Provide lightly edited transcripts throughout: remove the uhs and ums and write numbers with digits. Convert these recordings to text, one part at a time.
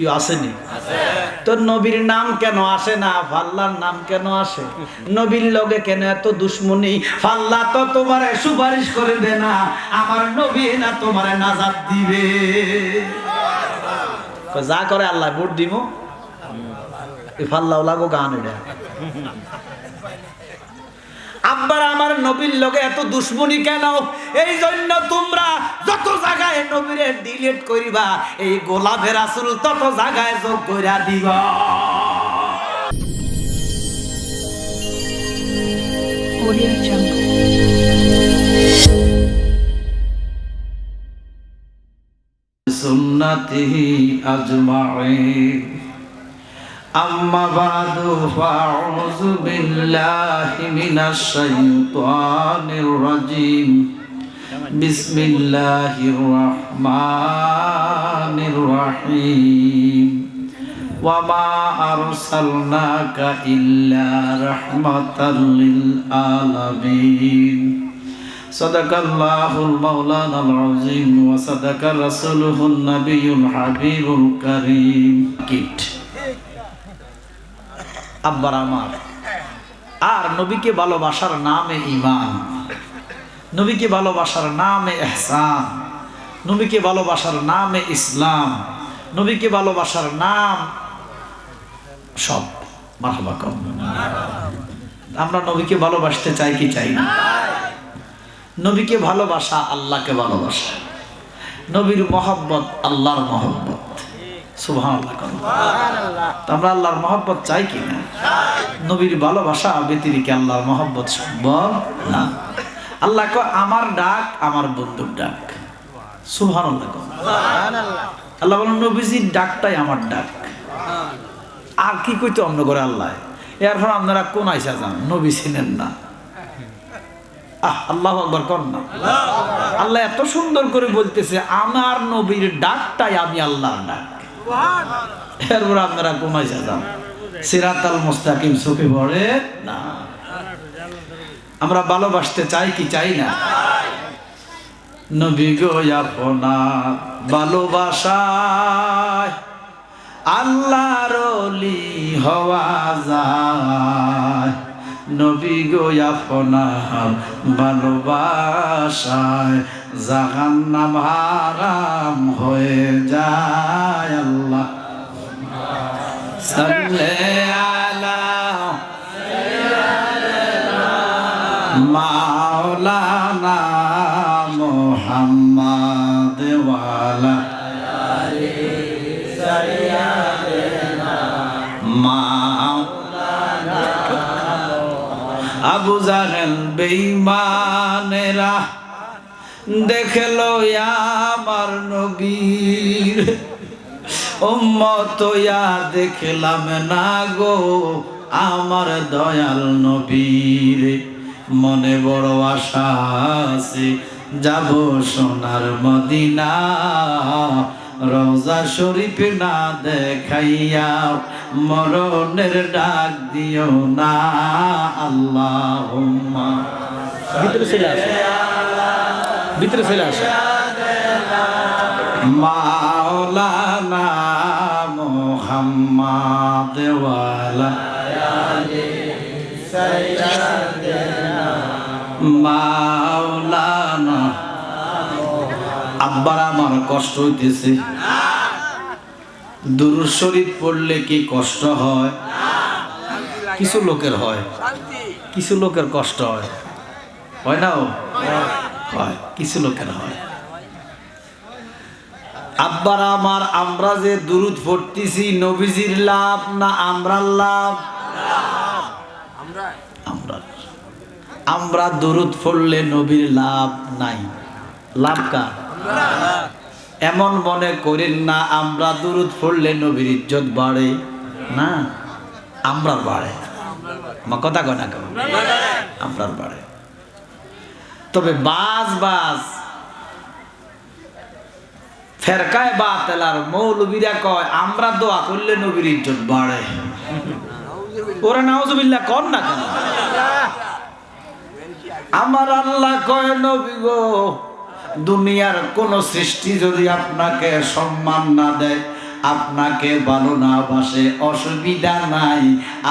কি আসেনি? তো নবীর নাম কেন আসে না? আল্লাহর নাম কেন আসে? নবীর লগে কেন এত দুশ্মনী? আল্লাহ তো তোমারে সুপারিশ করে দে না, আমার নবী না তোমারে নাজাত দিবে। যা করে আল্লাহ ভোট দিব ফাল্লাও লাগো গান। এটা আব্বার আমার নবীর লগে এত দুশ্মনী কেন? এই জন্য তোমরা যত জায়গায় নবীরে ডিলিট করিবা, এই গোলাপের রাসূল তত জায়গায় যোগ কইরা দিবা। Audio Jungle. সুন্নতিহি আজমাইন। আম্মা বাদু ফাউযু বিল্লাহি মিনাশ শাইতানির রাজীম। বিসমিল্লাহির রহমানির রহিম। ওয়া মা আরসালনাকা ইল্লা রাহমাতাল লিল আলামিন। সাদাকাল্লাহুল মাওলানাল আযীম ওয়া সাদাকা রাসূলুহুন নাবিয়্যুল হাবিবুল কারীম। কিট আব্বার আমার, আর নবীকে ভালোবাসার নামে ঈমান, নবীকে ভালোবাসার নামে ইহসান, নবীকে ভালোবাসার নামে ইসলাম, নবীকে ভালোবাসার নাম সব। মারহাবা কম। আমরা নবীকে ভালোবাসতে চাই কি চাই না? নবীকে ভালোবাসা আল্লাহকে ভালোবাসা, নবীর মহব্বত আল্লাহর মহব্বত। সুবহানাল্লাহ। আমরা আল্লাহর মহব্বত চাই কি না? নবীর ভালোবাসা ব্যতিরিক্ত আল্লাহর মহব্বত সম্ভব না। আল্লাহ কয় আমার ডাক আমার বন্ধুর ডাক। সুবহানাল্লাহ। আল্লাহ বলেন নবীজির ডাকটাই আমার ডাক। আর কি কইতো অন্য করে আল্লাহ? এরপর আপনারা কোন আইসা যান, নবী চিনেন না। আল্লাহু আকবার কর না। আল্লাহ এত সুন্দর করে বলতেছে আমার নবীর ডাকটাই আমি আল্লাহর ডাক। এরপর আপনারা কোন আইসা যান, সিরাতাল মুস্তাকিম চোখে পড়ে না। আমরা ভালোবাসতে চাই কি চাই না? নবী গো আপনার ভালোবাসায় আল্লাহর ওলি হওয়া যায়। নবী গো আপনার ভালোবাসায় জাহান্নাম হারাম হয়ে যায়। আল্লাহ সাল্লাল্লাহু মাওলানা মুহাম্মদ ওয়ালা মাওলানা। আবু জাহেল বেঈমানেরা দেখলো আমার নবীর উম্মত, ইয়া দেখলাম না গো আমার দয়াল নবীর। মনে বড় আশা আছে যাব সোনার মদিনা, রওজা শরীফ না দেখাইয়া মরণের ডাক দিও না। আল্লাহুম্মা ভিতরে চলে আসে, ভিতরে চলে আসে। মাওলানা মুহাম্মদ ওয়ালা মাওলানা। আব্বার আমার কষ্ট হইতেছে। দুরূদ শরীফ পড়লে কি কষ্ট হয়? কিছু লোকের হয়, কিছু লোকের কষ্ট হয়, হয় না? হয়, কিছু লোকের হয়। আব্বার আমার, আমরা যে দুরূদ পড়তেছি নবীজির লাভ না আমরার লাভ? আমরা দুরূদ পড়লে নবীর লাভ নাই, লাভ কার? এমন মনে করেন না আমরা দুরূদ পড়লে নবীর ইজ্জত বাড়ে না, আমরার বাড়ে। আমার কথা কয় না কেন? আমরার বাড়ে। তবে বাজ ফেরকায় বাতিলার মৌলবীরা কয় আমরা দোয়া করলে নবীর ইজ্জত বাড়ে। ওরা নাউজুবিল্লাহ কর না কেন? আমার আল্লাহ কয় নবী গো দুনিয়ার কোন সৃষ্টি যদি আপনাকে সম্মান না দেয়, আপনাকে ভালো না বাসে অসুবিধা নাই।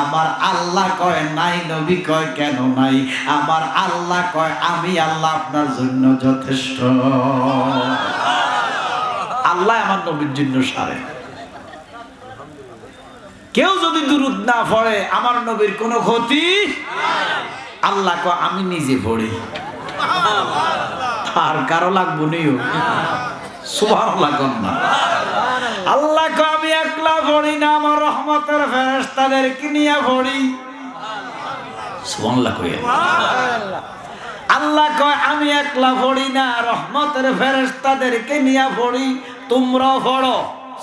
আমার আল্লাহ কয় নাই, নবী কয় কেন নাই? আমার আল্লাহ কয় আমি আল্লাহ আপনার জন্য যথেষ্ট। আল্লাহ আমার নবীর জন্য সারে। কেউ যদি দুরূদ না পড়ে আমার নবীর কোনো ক্ষতি। আল্লাহ কয় আমি নিজে পড়ি, আর কারো লাগবো নিও। সুবহানাল্লাহ কন্যা। আল্লাহ কয় আমি একলা পড়ি না, আমার রহমতের ফেরেশতাদেরকে নিয়ে পড়ি। সুবহানাল্লাহ কয়। আল্লাহ কয় আমি একলা পড়ি না, রহমতের ফেরেশতাদেরকে নিয়ে পড়ি, তোমরাও পড়ো।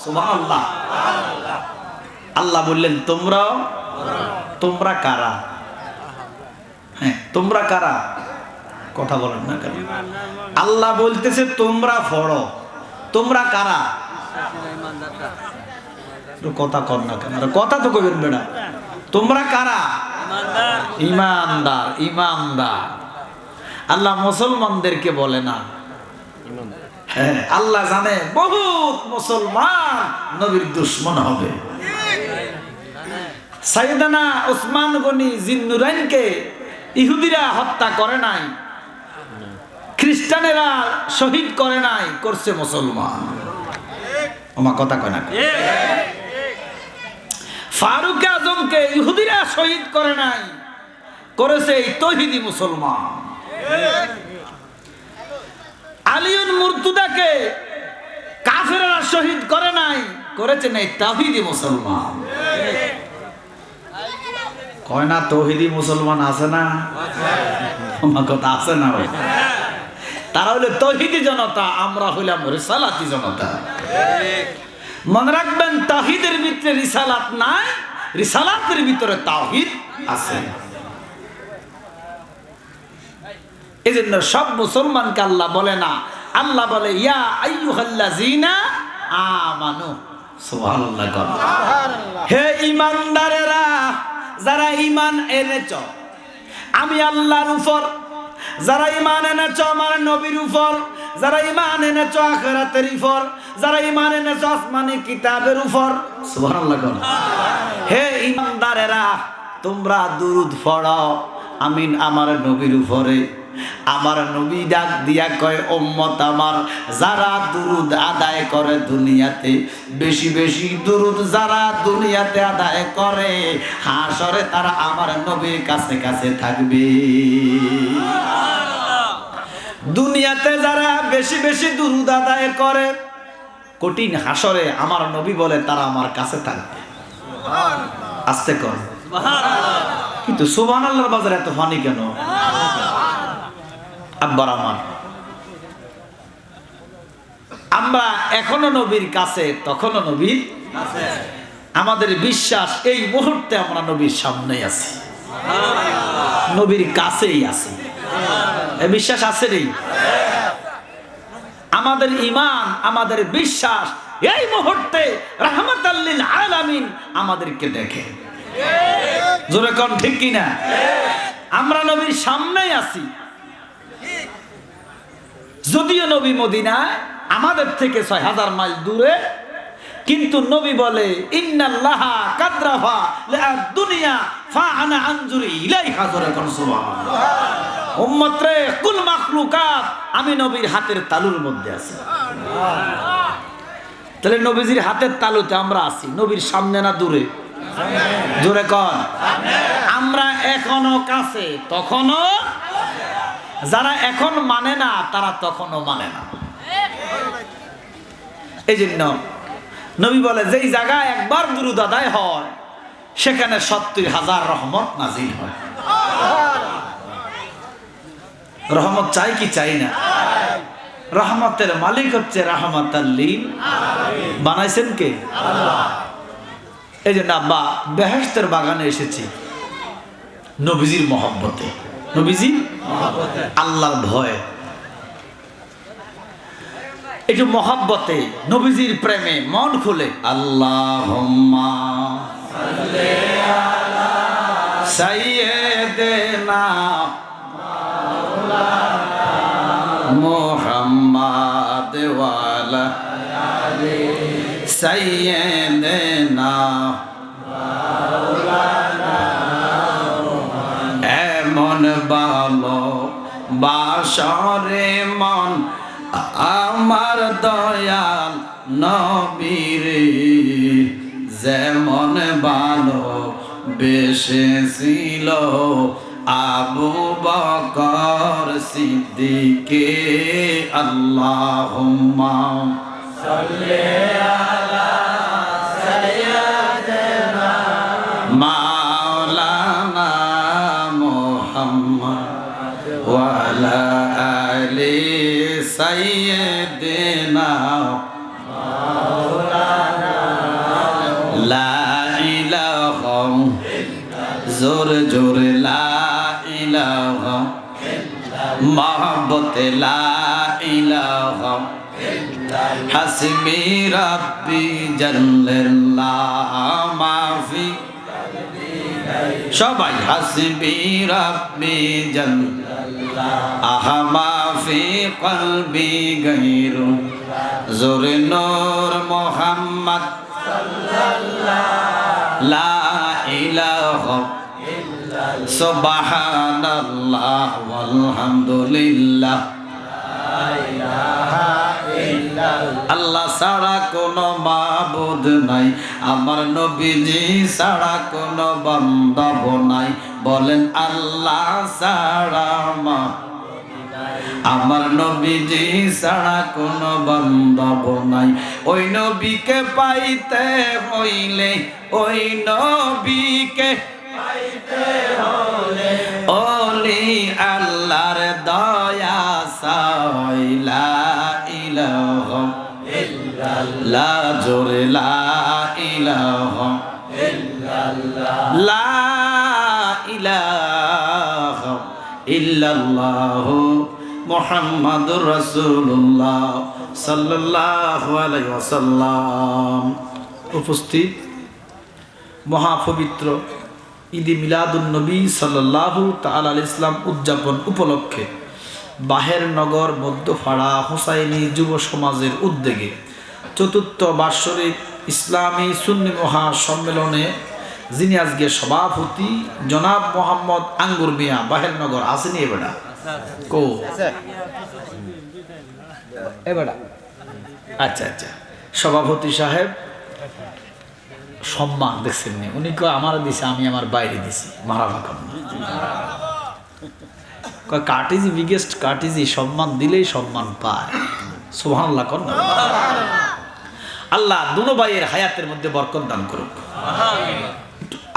সুবহানাল্লাহ। আল্লাহ বললেন তোমরাও। তোমরা কারা? হ্যাঁ, তোমরা কারা? কথা বলেন না কেন? আল্লাহ বলতেছে তোমরা পড়ো। তোমরা কারা? কথা কর না কেন? কথা তো কইবেন বেটা। তোমরা কারা? ঈমানদার। ঈমানদার। আল্লাহ মুসলমানদেরকে বলে না। হ্যাঁ, আল্লাহ জানে বহুত মুসলমান নবীর দুশমন হবে। সাইয়েদানা ওসমান গনি জিন্নুরাইনকে ইহুদিরা হত্যা করে নাই, খ্রিস্টানেরা শহীদ করে নাই, করছে মুসলমান। আমার কথা কয় না? ফারুক আজমকে ইহুদিরা শহীদ করে নাই, করেছে এই তৌহিদি মুসলমান। আলিউন মুর্তুদাকে কাফেররা শহীদ করে নাই, করেছেন এই তাওহীদি মুসলমান। কয় না তৌহিদি মুসলমান আছে না? আমার কথা আছে না? তারা হইলো তৌহিদি জনতা, আমরা হইলাম রিসালাতি জনতা। মনে রাখবেন তাওহীদের ভিতরে রিসালাত নাই, রিসালাতের ভিতরে তাওহীদ আছে। এজন্য সব মুসলমানকে আল্লাহ বলে না, আল্লাহ বলে ইয়া আইয়ুহাল্লাযিনা আমানু। সুবহানাল্লাহ। হে ঈমানদারেরা, যারা ঈমান এনেছ আমি আল্লাহর উপর, যারা ঈমান এনেছ আমার নবীর উপর, যারা ঈমান এনেছ আখিরাতের উপর, যারা ঈমান এনেছ আসমানি কিতাবের উপর। সুবহানাল্লাহ। হে ঈমানদারেরা, তোমরা দুরূদ পড়ো আমিন আমার নবীর উপরে। আমার নবী ডাক দিয়া কয় উম্মত আমার, যারা দুরূদ আদায় করে দুনিয়াতে, বেশি বেশি দুরূদ যারা দুনিয়াতে আদায় করে, হাসরে তারা আমার নবীর কাছে কাছে থাকবে। দুনিয়াতে যারা বেশি বেশি দুরূদ আদায় করে, কঠিন হাসরে আমার নবী বলে তারা আমার কাছে থাকবে। আস্তে কর। কিন্তু সুবহানাল্লাহর বাজারে এত ফানি কেন? আব্বার আমার, আমরা এখনো নবীর কাছে, তখনও নবীর কাছে। আমাদের বিশ্বাস এই মুহূর্তে আমরা নবীর সামনেই আছি, নবীর কাছেই আছি। এই বিশ্বাস আছে রে? আমাদের ঈমান, আমাদের বিশ্বাস এই মুহূর্তে রাহমাতাল লিল আলামিন আমাদেরকে দেখে। জোরে কোন ঠিক কিনা? আমরা নবীর সামনেই আছি। যদিও নবী মদিনায় আমাদের থেকে ৬০০০ মাইল দূরে, কিন্তু নবী বলে ইন্নাল্লাহা কাদরাফা লিআদ-দুনিয়া ফাআনা আনজুরু ইলাইহা। জোরে কোন সুবহানাল্লাহ। উম্মত রে, কুল মাখলুকাত আমি নবীর হাতের তালুর মধ্যে আছি। তাহলে নবীজির হাতের তালুতে আমরা আছি, নবীর সামনে না দূরে? জোরে কোন। আমরা এখনো কাছে, তখনও। যারা এখন মানে না তারা তখনও মানে না। এই জন্য নবী বলে যেই জায়গায় একবার দুরূদ আদায় হয় সেখানে ৭০,০০০ রহমত নাজিল হয়। রহমত চাই কি চাই না? রহমতের মালিক হচ্ছে রাহমাতাল লিল আলামিন। বানাইছেন কে? আল্লাহ। এই জন্য আব্বা বেহেশতের বাগানে এসেছি নবীজির মহব্বতে, নবীজি আল্লাহর ভয়ে, একটু মহব্বতে, নবীজির প্রেমে মন খুলে আল্লাহুম্মা সাল্লি আলা সাইয়্যিদিনা মাওলানা মুহাম্মাদ ওয়া আলা আলি সাইয়েদেনা এমন ভালো বাসরে মন আমার দয়াল নবীরে যেমন ভালো বেসেছিল আবু বকর সিদ্দিকে আল্লাহুম্মা সাল্লি আলা সাইয়্যিদিনা মাওলানা মুহাম্মদ ওয়া আলা আলি সাইয়্যিদিনা মাওলানা লা ইলাহা জোর জোর লা ইলাহা মোহাব্বত লা ইলাহা হাসবি রাব্বি জাল্লাল্লাহ মাফি সবাই হাসবি রাব্বি জাল্লাল্লাহ আহা মাফি কলবি গায়রু জোর নূর মুহাম্মদ সাল্লাল্লাহ লা ইলাহা সুবহানাল্লাহ ওয়ালহামদুলিল্লাহ আল্লাহ ছাড়া কোনো মাবুদ নাই, আমার নবীজি ছাড়া কোনো বান্দব নাই। বলেন আল্লাহ ছাড়া আমার নবীজি ছাড়া কোনো বান্দব নাই। ওই নবীকে পাইতে হইলে ওই নবীকে পাইতে হলে ওলি আল্লাহর দয়া চাই। লা ইলাহা ইল্লাল্লাহ জোরে লা ইলাহা ইল্লাল্লাহ লা ইলাহা ইল্লাল্লাহ মুহাম্মাদুর রাসূলুল্লাহ সাল্লাল্লাহু আলাইহি ওয়াসাল্লাম। উপস্থিত মহাপবিত্র ঈদ মিলাদুন নবী সাল্লাল্লাহু তাআলা আলাইহি ইসলাম উদযাপন উপলক্ষে বাহের নগর মধ্যপাড়া হোসাইনি যুব সমাজের উদ্যোগে চতুর্থ বার্ষিক ইসলামী সুন্নি মহা সম্মেলনে যিনি আজকে সভাপতি জনাব মোহাম্মদ আঙ্গুর মিয়া বাহের নগর আসেনি এবেড়া কো এবেড়া আচ্ছা আচ্ছা সভাপতি সাহেব সম্মান দেখছেন নি, উনি কয় আমার দিছে আমি আমার বাইরে দিছি মারা ভাকাম কয় কাটিজি বিগেস্ট কাটিজি সম্মান দিলেই সম্মান পায়। সুবহানাল্লাহ কোন আল্লাহ দুনো ভাইয়ের হায়াতের মধ্যে বরকত দান করুক।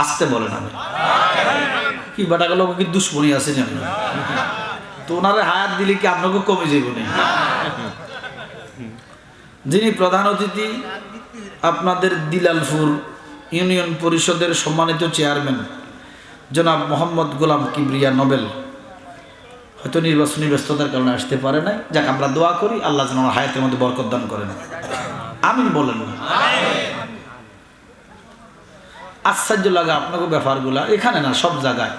আসতে বলেন আমি কি বাটা গেল কি দুশ্মনী আছে জানেন তো ওনারে হায়াত দিলে কি আপনাকে কমে যাইব না। যিনি প্রধান অতিথি আপনাদের দিলালপুর ইউনিয়ন পরিষদের সম্মানিত চেয়ারম্যান জনাব মোহাম্মদ গোলাম কিবরিয়া নোবেল, হয়তো নির্বাচনী ব্যস্ততার কারণে আসতে পারে নাই। যাক আমরা দোয়া করি আল্লাহ যেন আমার হায়াতের মধ্যে বরকত দান করেন। আমিন বলেন না। আশ্চর্য লাগে আপনাকে ব্যাপারগুলা, এখানে না সব জায়গায়।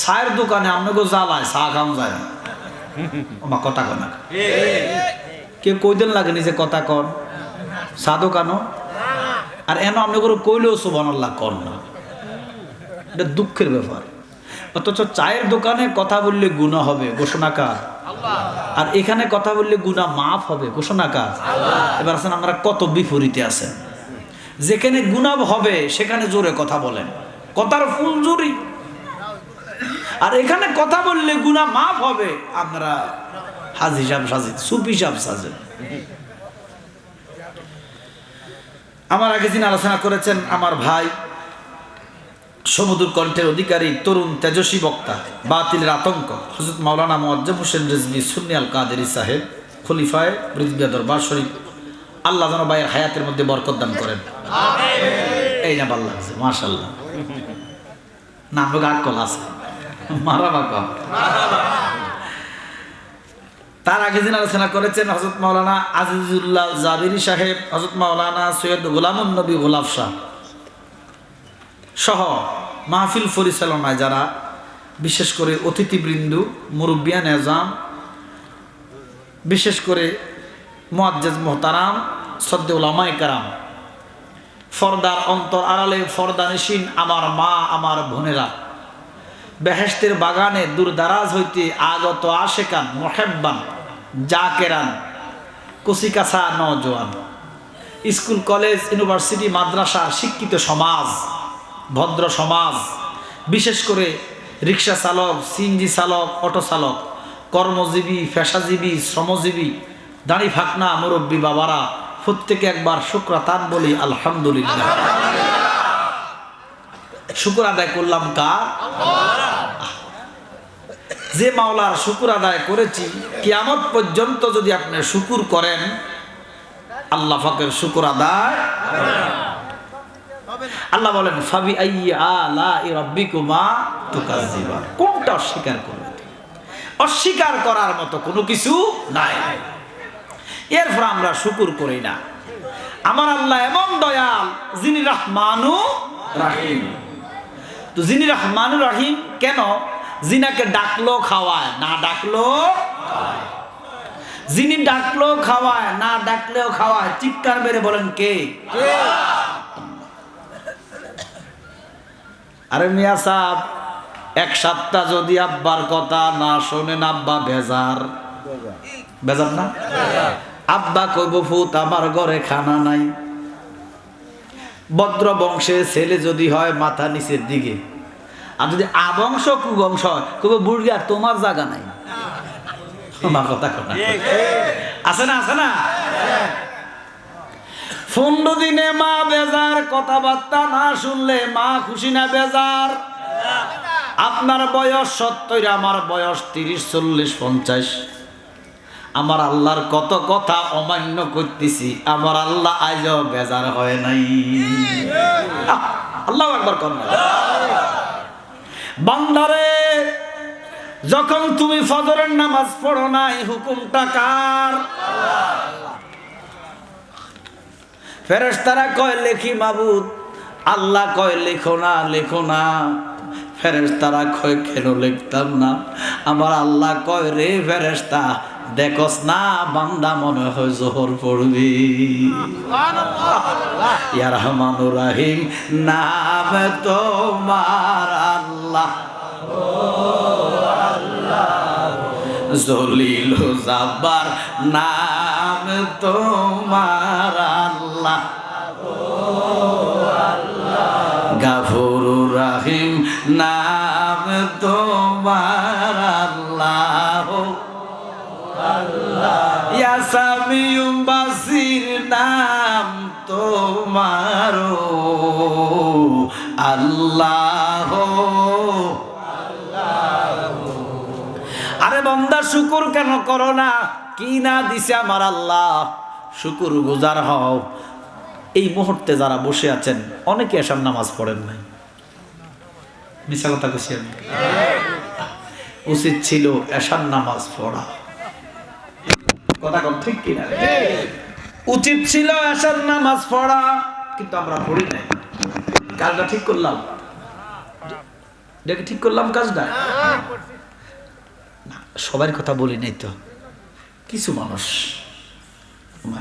চায়ের দোকানে আপনাকে জ্বালায় চা খাওয়া যায় না, আমার কথা কন কেউ কইদিন লাগে নিজে কথা কন চা দোকানও, আর এন আপনাকে কইলেও সুবহানাল্লাহ কর না, এটা দুঃখের ব্যাপার। অথচ চায়ের দোকানে কথা বললে গুনাহ হবে, ঘোষণাকার, আর এখানে কথা বললে গুনাহ মাফ হবে, ঘোষণাকার। এবার আছেন আমরা কত বিপরীতে আছেন। যেখানে গুনাহ হবে সেখানে জোরে কথা বলেন, কথার ফুল জুরি, আর এখানে কথা বললে গুনাহ মাফ হবে আমরা হাজি সাহেব সাজেন, সুফি সাহেব সাজেন। আমার আগে যিনি আলোচনা করেছেন আমার ভাই সমুদ্র কণ্ঠের অধিকারী তরুণ তেজস্বী বক্তা বাতিলের আতঙ্ক হযরত মাওলানা মুআজ্জম হোসেন রিজভী সুন্নি আল কাদেরী সাহেব খলিফায়ে রিজভিয়া দরবার শরীফ, আল্লাহ যেন ভাইয়ের হায়াতের মধ্যে বরকত দান করেন। এই না ভালো লাগছে মাশাআল্লাহ, নাম গাক কল আছে মারাবা কল। তার আগে যিনি আলোচনা করেছেন হযরত মাওলানা আজিজুল্লাহ জাবিরি সাহেব, হযরত মাওলানা সৈয়দ গোলামুন নবী গোলাপ শাহ সহ মাহফিল পরিচালনায় যারা, বিশেষ করে অতিথিবৃন্দ, মুরব্বিয়ান এজাম, বিশেষ করে মুআজ্জিজ মুহতারাম শ্রদ্ধেয় উলামায়ে কেরাম, পর্দার অন্তর আড়ালে পর্দানিসীন আমার মা আমার বোনেরা, বেহেশতের বাগানে দূরদারাজ হইতে আগত আশেকান মুহিব্বান জাকেরান কুচিকাছা নওজোয়ান, স্কুল কলেজ ইউনিভার্সিটি মাদ্রাসার শিক্ষিত সমাজ, ভদ্র সমাজ, বিশেষ করে রিক্সা চালক, সিএনজি চালক, অটো চালক, কর্মজীবী, পেশাজীবী, শ্রমজীবী, দাড়ি ফাকনা মুরব্বী বাবারা, প্রত্যেকে একবার শুকরাতান বলি আলহামদুলিল্লাহ। শুকর আদায় করলাম কার? যে মাওলার শুকর আদায় করেছি, কিয়ামত পর্যন্ত যদি আপনি শুকুর করেন, আল্লাহ পাকের শুকর আদায়। আল্লাহ বলেন ফাবি আইয়ি আলাই রাব্বিকুমা তুকাজ্জিবান, কোনটা অস্বীকার করবে? অস্বীকার করার মতো কোনো কিছু নাই। এরপর আমরা শুকুর করি না। আমার আল্লাহ এমন দয়াল, যিনি রহমানু রাহিম। তো যিনি রহমানু রাহিম কেন? যিনাকে ডাকলো খাওয়ায়, না ডাকলো খাওয়ায়। যিনি ডাকলো খাওয়ায়, না ডাকলেও খাওয়ায়, চিৎকার মেরে বলেন কে? আরে মিয়া সাহেব, এক সপ্তাহ যদি আব্বার কথা না শোনেন, আব্বা বেজার। বেজার না? আব্বা কইব ফুত আমার ঘরে খানা নাই। ভদ্র বংশের ছেলে যদি হয় মাথা নিচের দিকে, আর যদি আবংশ কুবংশ হয় কইব বুড়িয়া তোমার জায়গা নাই। মা কথা কথা আছে না? আছে না? 15 দিনে মা বেজার, কথাবার্তা না শুনলে মা খুশি না বেজার। আপনার বয়স 70, আমার বয়স 30, 40, 50। আমার আল্লাহর কত কথা অমান্য করতেছি, আমার আল্লাহ আজও বেজার হয় নাই। আল্লাহু আকবার কোন বান্দারে, যখন তুমি ফজরের নামাজ পড়ো নাই, হুকুমটা কার? ফেরেশতারা কয় লেখি মাবুদ, আল্লাহ কয় লেখো না, লেখো না। ফেরেশতারা কয় কেন লিখতাম না? আমার আল্লাহ কয় রে ফেরেশতা, দেখোস না বান্দা মনে হয় জোহর পড়বি। ইয়া রহমানুর রহিম নাম তোমার আল্লাহ, ও আল্লাহ। জলিল জাব্বার নাম তোমার আল্লাহ, ও আল্লাহ। গাফুরুর রহিম নাম তোমার আল্লাহ, ইয়া সামিউ বাসির নাম তোমার আল্লাহ। আরে বান্দা শুকুর কেন করো না? কি না দিছে আমার আল্লাহ, শুকুর গুজার হও। এই মুহূর্তে যারা বসে আছেন, অনেকে এসব নামাজ পড়েন নাই। মিছা কথা কইছি আমি? উচিত ছিল এশার নামাজ পড়া। কথা কম ঠিক কিনা? উচিত ছিল এশার নামাজ পড়া, কিন্তু আমরা পড়ি নাই। কাজটা ঠিক করলাম? ঠিক করলাম কাজটা? সবার কথা বলি নাই তো, কিছু মানুষ।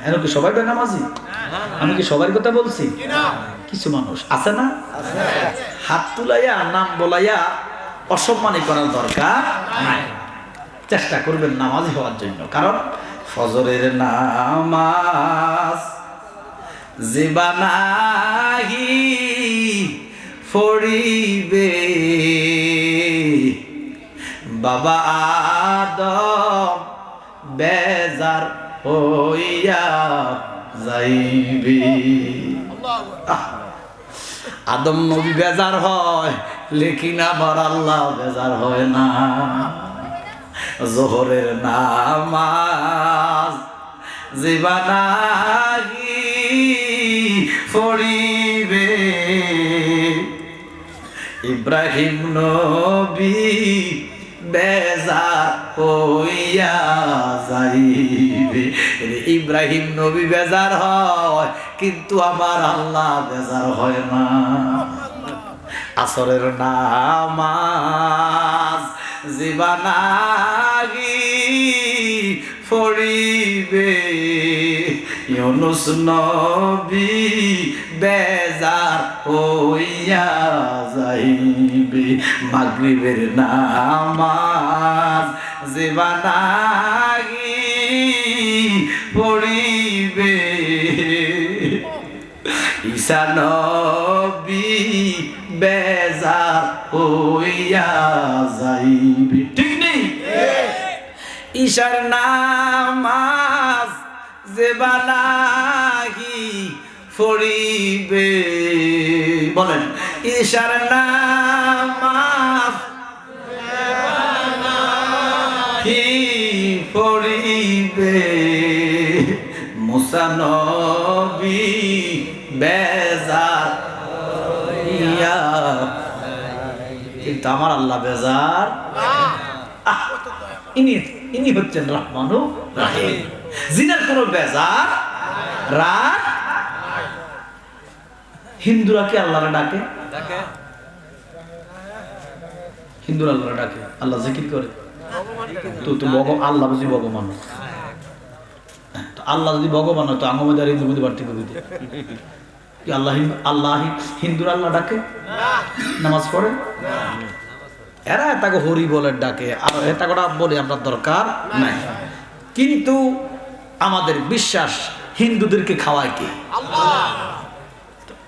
এর কি সবাই নামাজি? আমি কি সবার কথা বলছি? কিছু মানুষ আছে না, হাত তুলাইয়া নাম বলাইয়া অসম্মানী করার দরকার নাই। চেষ্টা করবেন নামাজি হওয়ার জন্য, কারণ ফজরের নামাজ জীবনাহি ফড়িবে, বাবা আদম বেজার হইয়া যাইবে। আদম নবী বেজার হয়, লেকিন আমার আল্লাহ বেজার হয় না। জোহরের নামাজ জীবনাহি পড়িবে, ইব্রাহিম নবী বেজার হইয়া যাইবে। ইব্রাহিম নবী বেজার হয়, কিন্তু আমার আল্লাহ বেজার হয় না। আসরের নামাজ জীবনাহি পড়িবে, ইউনুস নবী বেজার হইয়া যাইবে মাগরিবের নামাজ জীবনাগি পড়িবে ঈসা নবী বেজার হইয়া যাইবে ঠিক নেই ঈশার নামাজ জীবনাগি পড়িবে বলেন ঈশার নামাজ কি পড়িবে মুসা নবী বেজার হইয়া কিন্তু আমার আল্লাহ বেজার ইনি হচ্ছেন রহমানু রাহিম জিনার কোন বেজার রাগ হিন্দুরা কি আল্লাহরে ডাকে হিন্দুরা আল্লাহরে ডাকে আল্লাহ জিকির করে তো আল্লাহ বুঝি ভগবান আল্লাহ যদি ভগবান হতো আঙ্গমাদার হিন্দু বুঝতে পারতে কবিতে আল্লাহ আল্লাহ হিন্দুরা আল্লাহ ডাকে নামাজ পড়ে এরা তাকে হরি বলে ডাকে আর এটা কটা বলে আমরা দরকার নাই কিন্তু আমাদের বিশ্বাস হিন্দুদেরকে খাওয়ায় কে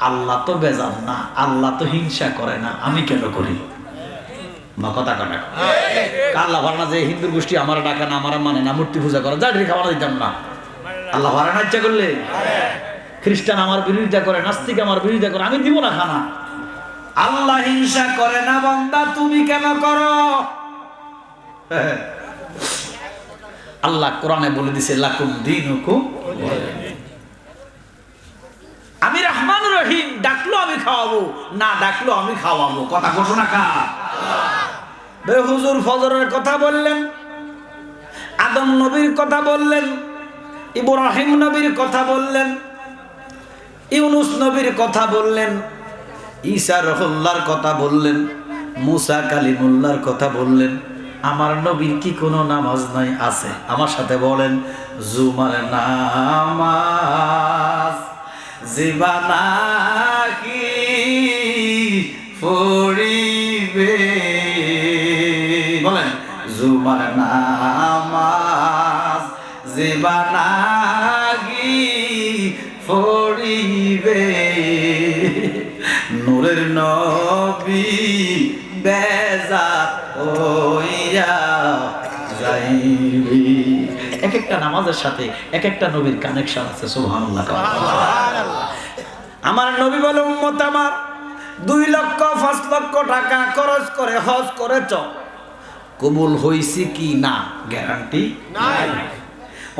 আল্লাহ তো বেজান না আল্লাহ তো হিংসা করে না আমি কেন করি কথা কাটা আল্লাহ ভাড়া না যে হিন্দুর গোষ্ঠী আমার ডাকা না আমার মানে না মূর্তি পূজা করে যাদের খাবার দিতাম না আল্লাহ ভাড়া না ইচ্ছা করলে খ্রিস্টান আমার বিরোধিতা করে নাস্তিক আমার বিরোধিতা করে আমি দিব না খানা আল্লাহ হিংসা করে না বান্দা তুমি কেন করো আল্লাহ কোরআনে বলে দিছে লাকুম দীনুকুম আমি রহমান রহিম ডাকলো আমি খাওয়াবো না ডাকলো আমি খাওয়াবো কথা ঘোষণা কার হুজুর ফজরের কথা বললেন আদম নবীর কথা বললেন ইব্রাহিম নবীর কথা বললেন ইউনুস নবীর কথা বললেন ঈসা রহুল্লাহর কথা বললেন মুসা কালিমুল্লাহর কথা বললেন আমার নবীর কি কোনো নামাজ নাই আছে আমার সাথে বলেন জুমার নামাজ জীবনাকি পড়িবে বলেন জুমার নামাজ জীবনাকি পড়িবে নূরের নবী বেজার হইয়া যাইবে এক একটা নামাজের সাথে এক একটা নবীর কানেকশন আছে সুবহানাল্লাহ আমার নবী বলে উম্মত আমার 2 লক্ষ 5 লক্ষ টাকা খরচ করে হজ করেছ কবুল হইছে কি না গ্যারান্টি নাই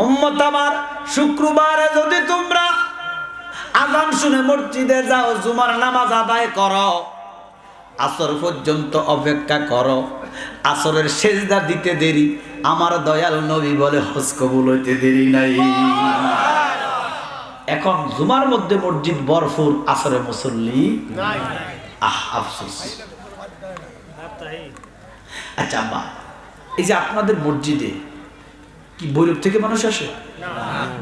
উম্মত আমার শুক্রবারে যদি তোমরা আযান শুনে মসজিদে যাও জুমার নামাজ আদায় করো আসর পর্যন্ত অপেক্ষা করো আসরের সেজদা দিতে দেরি আমার দয়াল নবী বলে হজ কবুল হইতে দেরি নাই এখন জুমার মধ্যে মসজিদ ভরপুর আসরে মুসল্লি নাই আফসোস আচ্ছা আব্বা এই যে আপনাদের মসজিদে কি বৈরব থেকে মানুষ আসে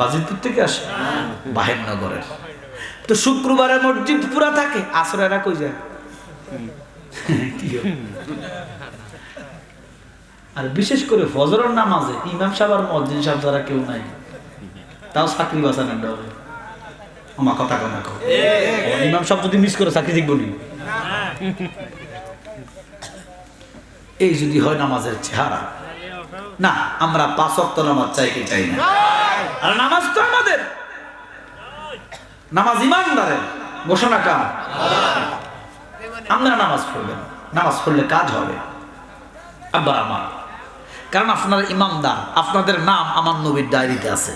বাজিতপুর থেকে আসে বাহেরনগরের তো শুক্রবারে মসজিদ পুরা থাকে আসরে এরা কই যায় আর বিশেষ করে ফজরের নামাজে ইমাম সাহেব আর মুয়াজ্জিন সাহেব যারা কেউ নাই তাও চাকরি বাঁচানোর ডরে আমার কথা কেন ইমাম সাহেব যদি মিস করে চাকরি দেখবো এই যদি হয় নামাজের চেহারা না আমরা 5 ওয়াক্ত নামাজ চাইতে চাই না আর নামাজ তো আমাদের নামাজ ইমানদারের ঘোষণা কার আপনারা নামাজ পড়বেন নামাজ পড়লে কাজ হবে আব্বা আমার কারণ আপনারা ইমানদার আপনাদের নাম আমার নবীর ডায়েরিতে আছে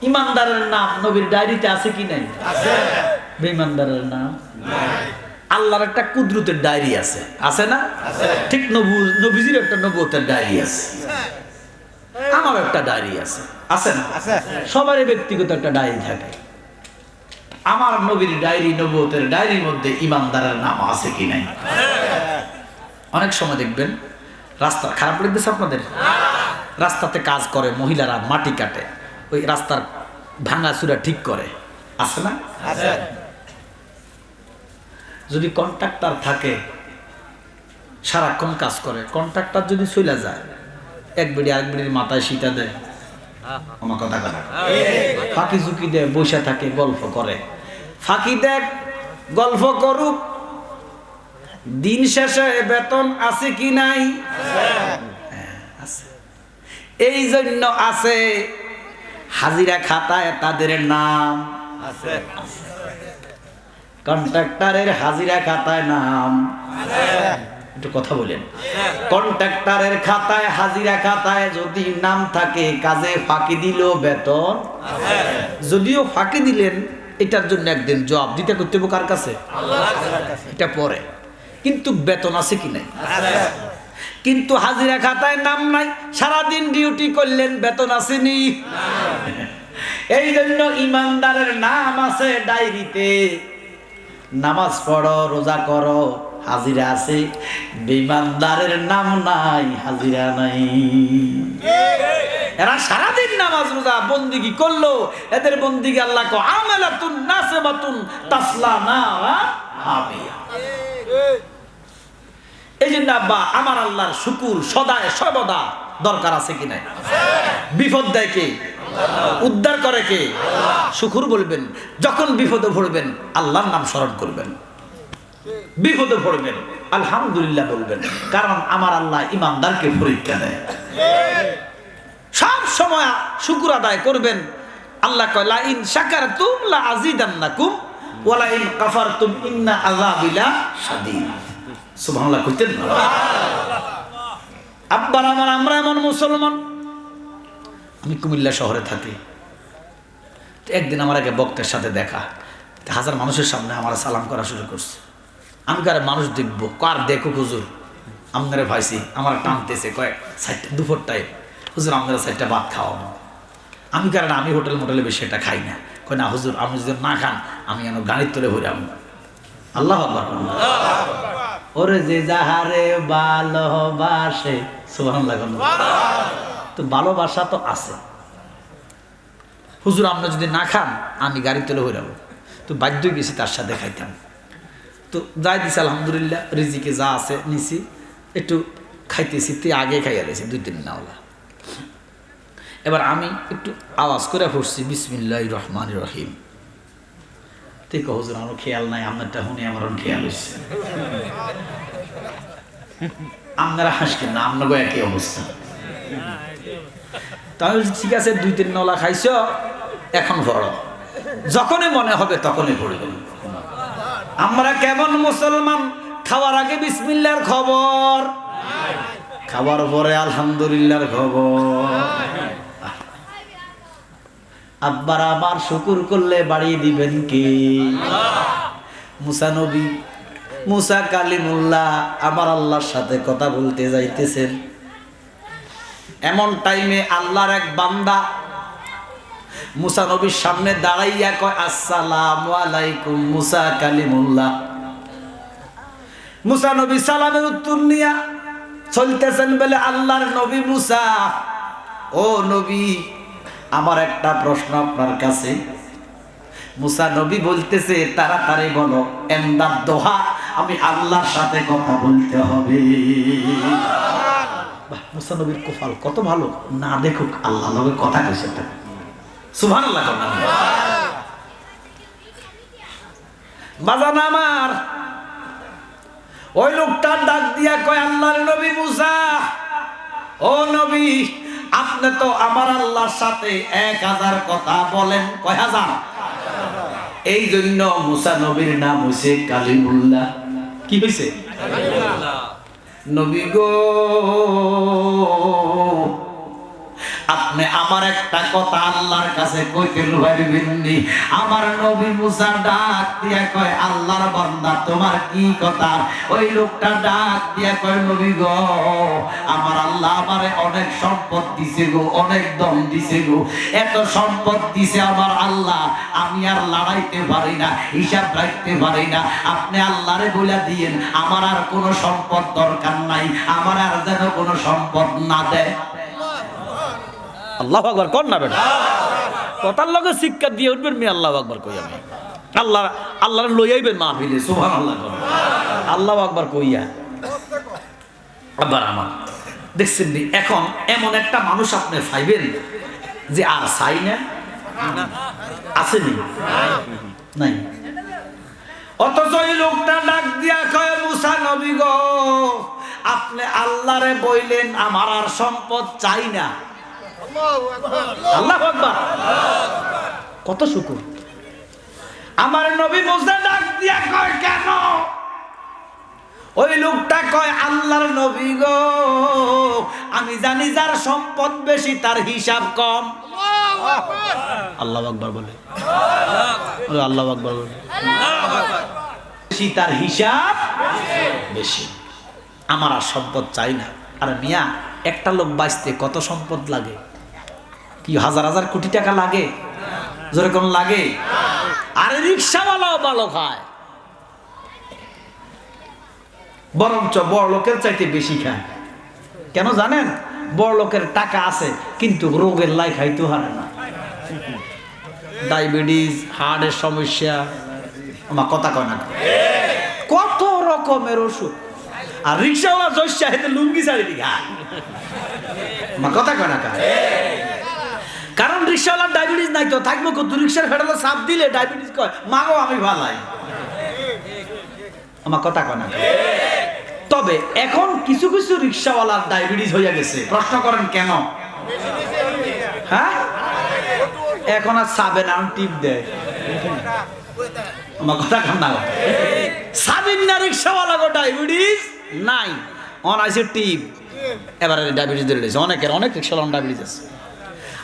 ইমানদারের নাম নবীর ডায়েরিতে আছে কি নাই আছে বেঈমানদারের নাম নাই আল্লাহর একটা কুদরতের ডায়েরি আছে আছে না ঠিক নবীজির একটা নবুয়তের ডায়েরি আছে আমার একটা ডায়েরি আছে আছে না সবারই ব্যক্তিগত একটা ডায়েরি থাকে আমার নবীর ডায়েরি নবুয়তের ডায়েরির মধ্যে ইমানদারের নাম আছে কি নাই অনেক সময় দেখবেন রাস্তা খারাপ লাগতেছে আপনাদের রাস্তাতে কাজ করে, মহিলারা মাটি কাটে, ওই রাস্তার ভাঙাচুরা ঠিক করে, আছে না? যদি কন্ট্রাক্টর থাকে সারাক্ষণ কাজ করে, কন্ট্রাক্টর যদি চলে যায় এক বেড়ি আরেক বেড়ির মাথায় সিটা দেয়, আমার কথা কথা ফাঁকি ঝুঁকি দেয়, বসে থাকে, গল্প করে, ফাঁকি দেখ গল্প করুক, দিন শেষে বেতন আছে কি নাই? আছে। এই জন্য আছে হাজিরা খাতায় তাদের নাম আছে, কন্ট্রাক্টরের হাজিরা খাতায় নাম একটু কথা বলেন। কন্ট্রাক্টরের খাতায় হাজিরা খাতায় যদি নাম থাকে, কাজে ফাঁকি দিল বেতন, যদিও ফাঁকি দিলেন এটার জন্য একদিন জবাব দিতে করতে হবে কার কাছে? এটা পরে, কিন্তু বেতন আছে কি নাই? কিন্তু হাজিরা খাতায় নাম নাই, সারাদিন ডিউটি করলেন, বেতন আসেনি। এই জন্য ইমানদারের নাম আছে ডায়েরিতে, নামাজ পড়ো, রোজা করো, হাজিরা আছে। বেঈমানদারের নাম নাই, হাজিরা নাই। এরা সারাদিন নামাজ রোজা বন্দিগি করলো, এদের বন্দিগি আল্লাহ কো আমালাতুন নাসিবাতুন তাসলা নারা হামিয়া। এই জন্য আব্বা আমার আল্লাহর শুকুর সদায় সর্বদা দরকার আছে কি নাই? বিপদ দেয় কে? উদ্ধার করে কে? শুকুর বলবেন। যখন বিপদে পড়বেন আল্লাহর নাম স্মরণ করবেন, বিপদে পড়বেন আলহামদুলিল্লাহ বলবেন, কারণ আমার আল্লাহ ইমানদারকে পরীক্ষা দেয়। সব সময় শুকুর আদায় করবেন। আল্লাহ কয় লা ইন শাকারতুম লা আযীদান্নাকুম ওয়া লা ইন কাফারতুম ইন্না আযাবি লাশাদীদ। সুবহানাল্লাহ কইতেন না? আব্বার আমার, আমরা এমন মুসলমান, আমি কুমিল্লা শহরে থাকি। একদিন আমার এক বক্তার সাথে দেখা, হাজার মানুষের সামনে আমার সালাম করা শুরু করছে। আমি কারে মানুষ দেখবো, কার দেখো হুজুর আপনারা ভাইছি, আমার টানতেছে, কয়েক সাইডটা দুপুর টাইম, হুজুর আপনারা সাইডটা ভাত খাওয়ানো। আমি কারণ আমি হোটেল মোটেলে বেশি এটা খাই না, কয় না হুজুর আপনি যদি না খান আমি যেন গাড়ির তোলে ভরে আমি। আল্লাহ আকবার। ওরে যে যাহারে ভালোবাসে, সুবহানাল্লাহ। তো ভালোবাসা তো আছে, হুজুর আপনি যদি না খান আমি গাড়ি তোলে হয়ে যাবো। তো বাধ্য গেছি তার সাথে খাইতাম। তো যাই দিছি আলহামদুলিল্লাহ, রিজিকে যা আছে নিছি, একটু খাইতেছি, তে আগে খাইয়া দিয়েছি 2-3 নাওলা। এবার আমি একটু আওয়াজ করে পড়ছি বিসমিল্লাহির রহমানির রহিম। ঠিক হুজুর আমার খেয়াল নাই, আপনারটা শুনে আমার খেয়াল হয়েছে। আপনারা হাসকেন না, আপনার একই অবস্থা। তাহলে ঠিক আছে 2-3 নলা খাইছ, এখন পড়ো, যখনই মনে হবে তখনই পড়বে। আমরা কেমন মুসলমান, খাওয়ার আগে বিসমিল্লাহর খবর, খাওয়ার পরে আলহামদুলিল্লাহর খবর। আব্বার আমার শুকুর করলে বাড়িয়ে দিবেন কে? মুসা নবী, মুসা কালিমুল্লাহ আমার আল্লাহর সাথে কথা বলতে যাইতেছেন। এমন টাইমে আল্লাহর এক বান্দা মুসা নবীর সামনে দাঁড়াইয়া কয় আসসালামু আলাইকুম মুসা কালিমুল্লাহ। মুসা নবী সালামের উত্তর নিয়া চলতেছেন বলে আল্লাহর নবী মুসা, ও নবী আমার একটা প্রশ্ন আপনার কাছে। মুসা নবী বলতেছে তাড়াতাড়ি বলো, এমদাদ দোহা, আমি আল্লাহর সাথে কথা বলতে হবে। মুসা নবীর কপাল কত ভালো, না দেখুক আল্লাহ নবী কথা কইছে। সুবহানাল্লাহ। বাজান আমার, ওই লোকটা ডাক দিয়া কয় আল্লাহর নবী মুসা, ও নবী আপনি তো আমার আল্লাহর সাথে 1000 কথা বলেন, কয় হাজার? এই জন্য মুসা নবীর নাম হইছে কালিমুল্লাহ। কি হইছে? নবী গো আপনি আমার একটা কথা আল্লাহর কাছে কইতে পারবেননি। আমার নবী মুসা ডাক দিয়া কয় আল্লাহর বান্দা তোমার কি কথা? ওই লোকটা ডাক দিয়া কয় নবী গো আমার আল্লাহ আমারে অনেক সম্পদ দিছে গো, অনেক দম দিছে গো, এত সম্পদ দিছে আমার আল্লাহ, আমি আর লড়াইতে পারি না, হিসাব রাখতে পারি না। আপনি আল্লাহরে বলে দিয়েন আমার আর কোনো সম্পদ দরকার নাই, আমার আর যেন কোনো সম্পদ না দেয়। আল্লাহু আকবার কোন না বেটা কথার লগে শিক্ষা দিয়ে উঠবেন মি আল্লাহু আকবার কই আমি আল্লাহর লই আইবেন মাহফিলে সুবহানাল্লাহ আল্লাহু আকবার কইয়া আবার আমার দেখছেন নি এখন এমন একটা মানুষ আপনি পাইবেন যে আর চাই না আসেনি নাই অথচ এই লোকটা ডাক দিয়া কয় মুসা নবী গো আপনি আল্লাহরে বইলেন আমার আর সম্পদ চাই না আল্লাহু আকবার কত শুকর আমার নবী মুসা ডাক দিয়া কয় কেন ওই লোকটা কয় আল্লাহর নবী গো আমি জানি যার সম্পদ বেশি তার হিসাব কম আল্লাহু আকবার বলে আল্লাহু আকবার বলে বেশি তার হিসাব বেশি আমার আর সম্পদ চাই না আর মিয়া একটা লোক বাঁচতে কত সম্পদ লাগে কি হাজার হাজার কোটি টাকা লাগে জোরে কোন লাগে আর রিকশাওয়ালাও ভালো খায় বরঞ্চ বড় লোকের চাইতে বেশি খায় কেন জানেন বড় লোকের টাকা আছে কিন্তু রোগের লাই খাইতে হারে না ডায়াবেটিস হার্টের সমস্যা আমার কথা কয় না কত রকমের ওষুধ আর রিক্সাওয়ালা জস্যা হেতে লুঙ্গি ছাড়ি দি খায় আমার কথা কয় না কারণ রিক্সাওয়ালার ডায়াবেটিস নাই তো থাকবো কত রিক্সার ফেটালে চাপ দিলে ডায়াবেটিস কয় মাগো আমি ভালাই আমার কথা কয় না তবে এখন কিছু কিছু রিক্সাওয়ালার ডায়াবেটিস হয়ে গেছে প্রশ্ন করেন কেন হ্যাঁ এখন আর সাবে না টিপ দেয় আমার কথা কন না সাবিন না রিক্সাওয়ালা গো ডায়াবেটিস নাই অন আছে টিপ এবারে ডায়াবেটিস ধরে রয়েছে অনেক রিক্সাওয়ালা ডায়াবেটিস আছে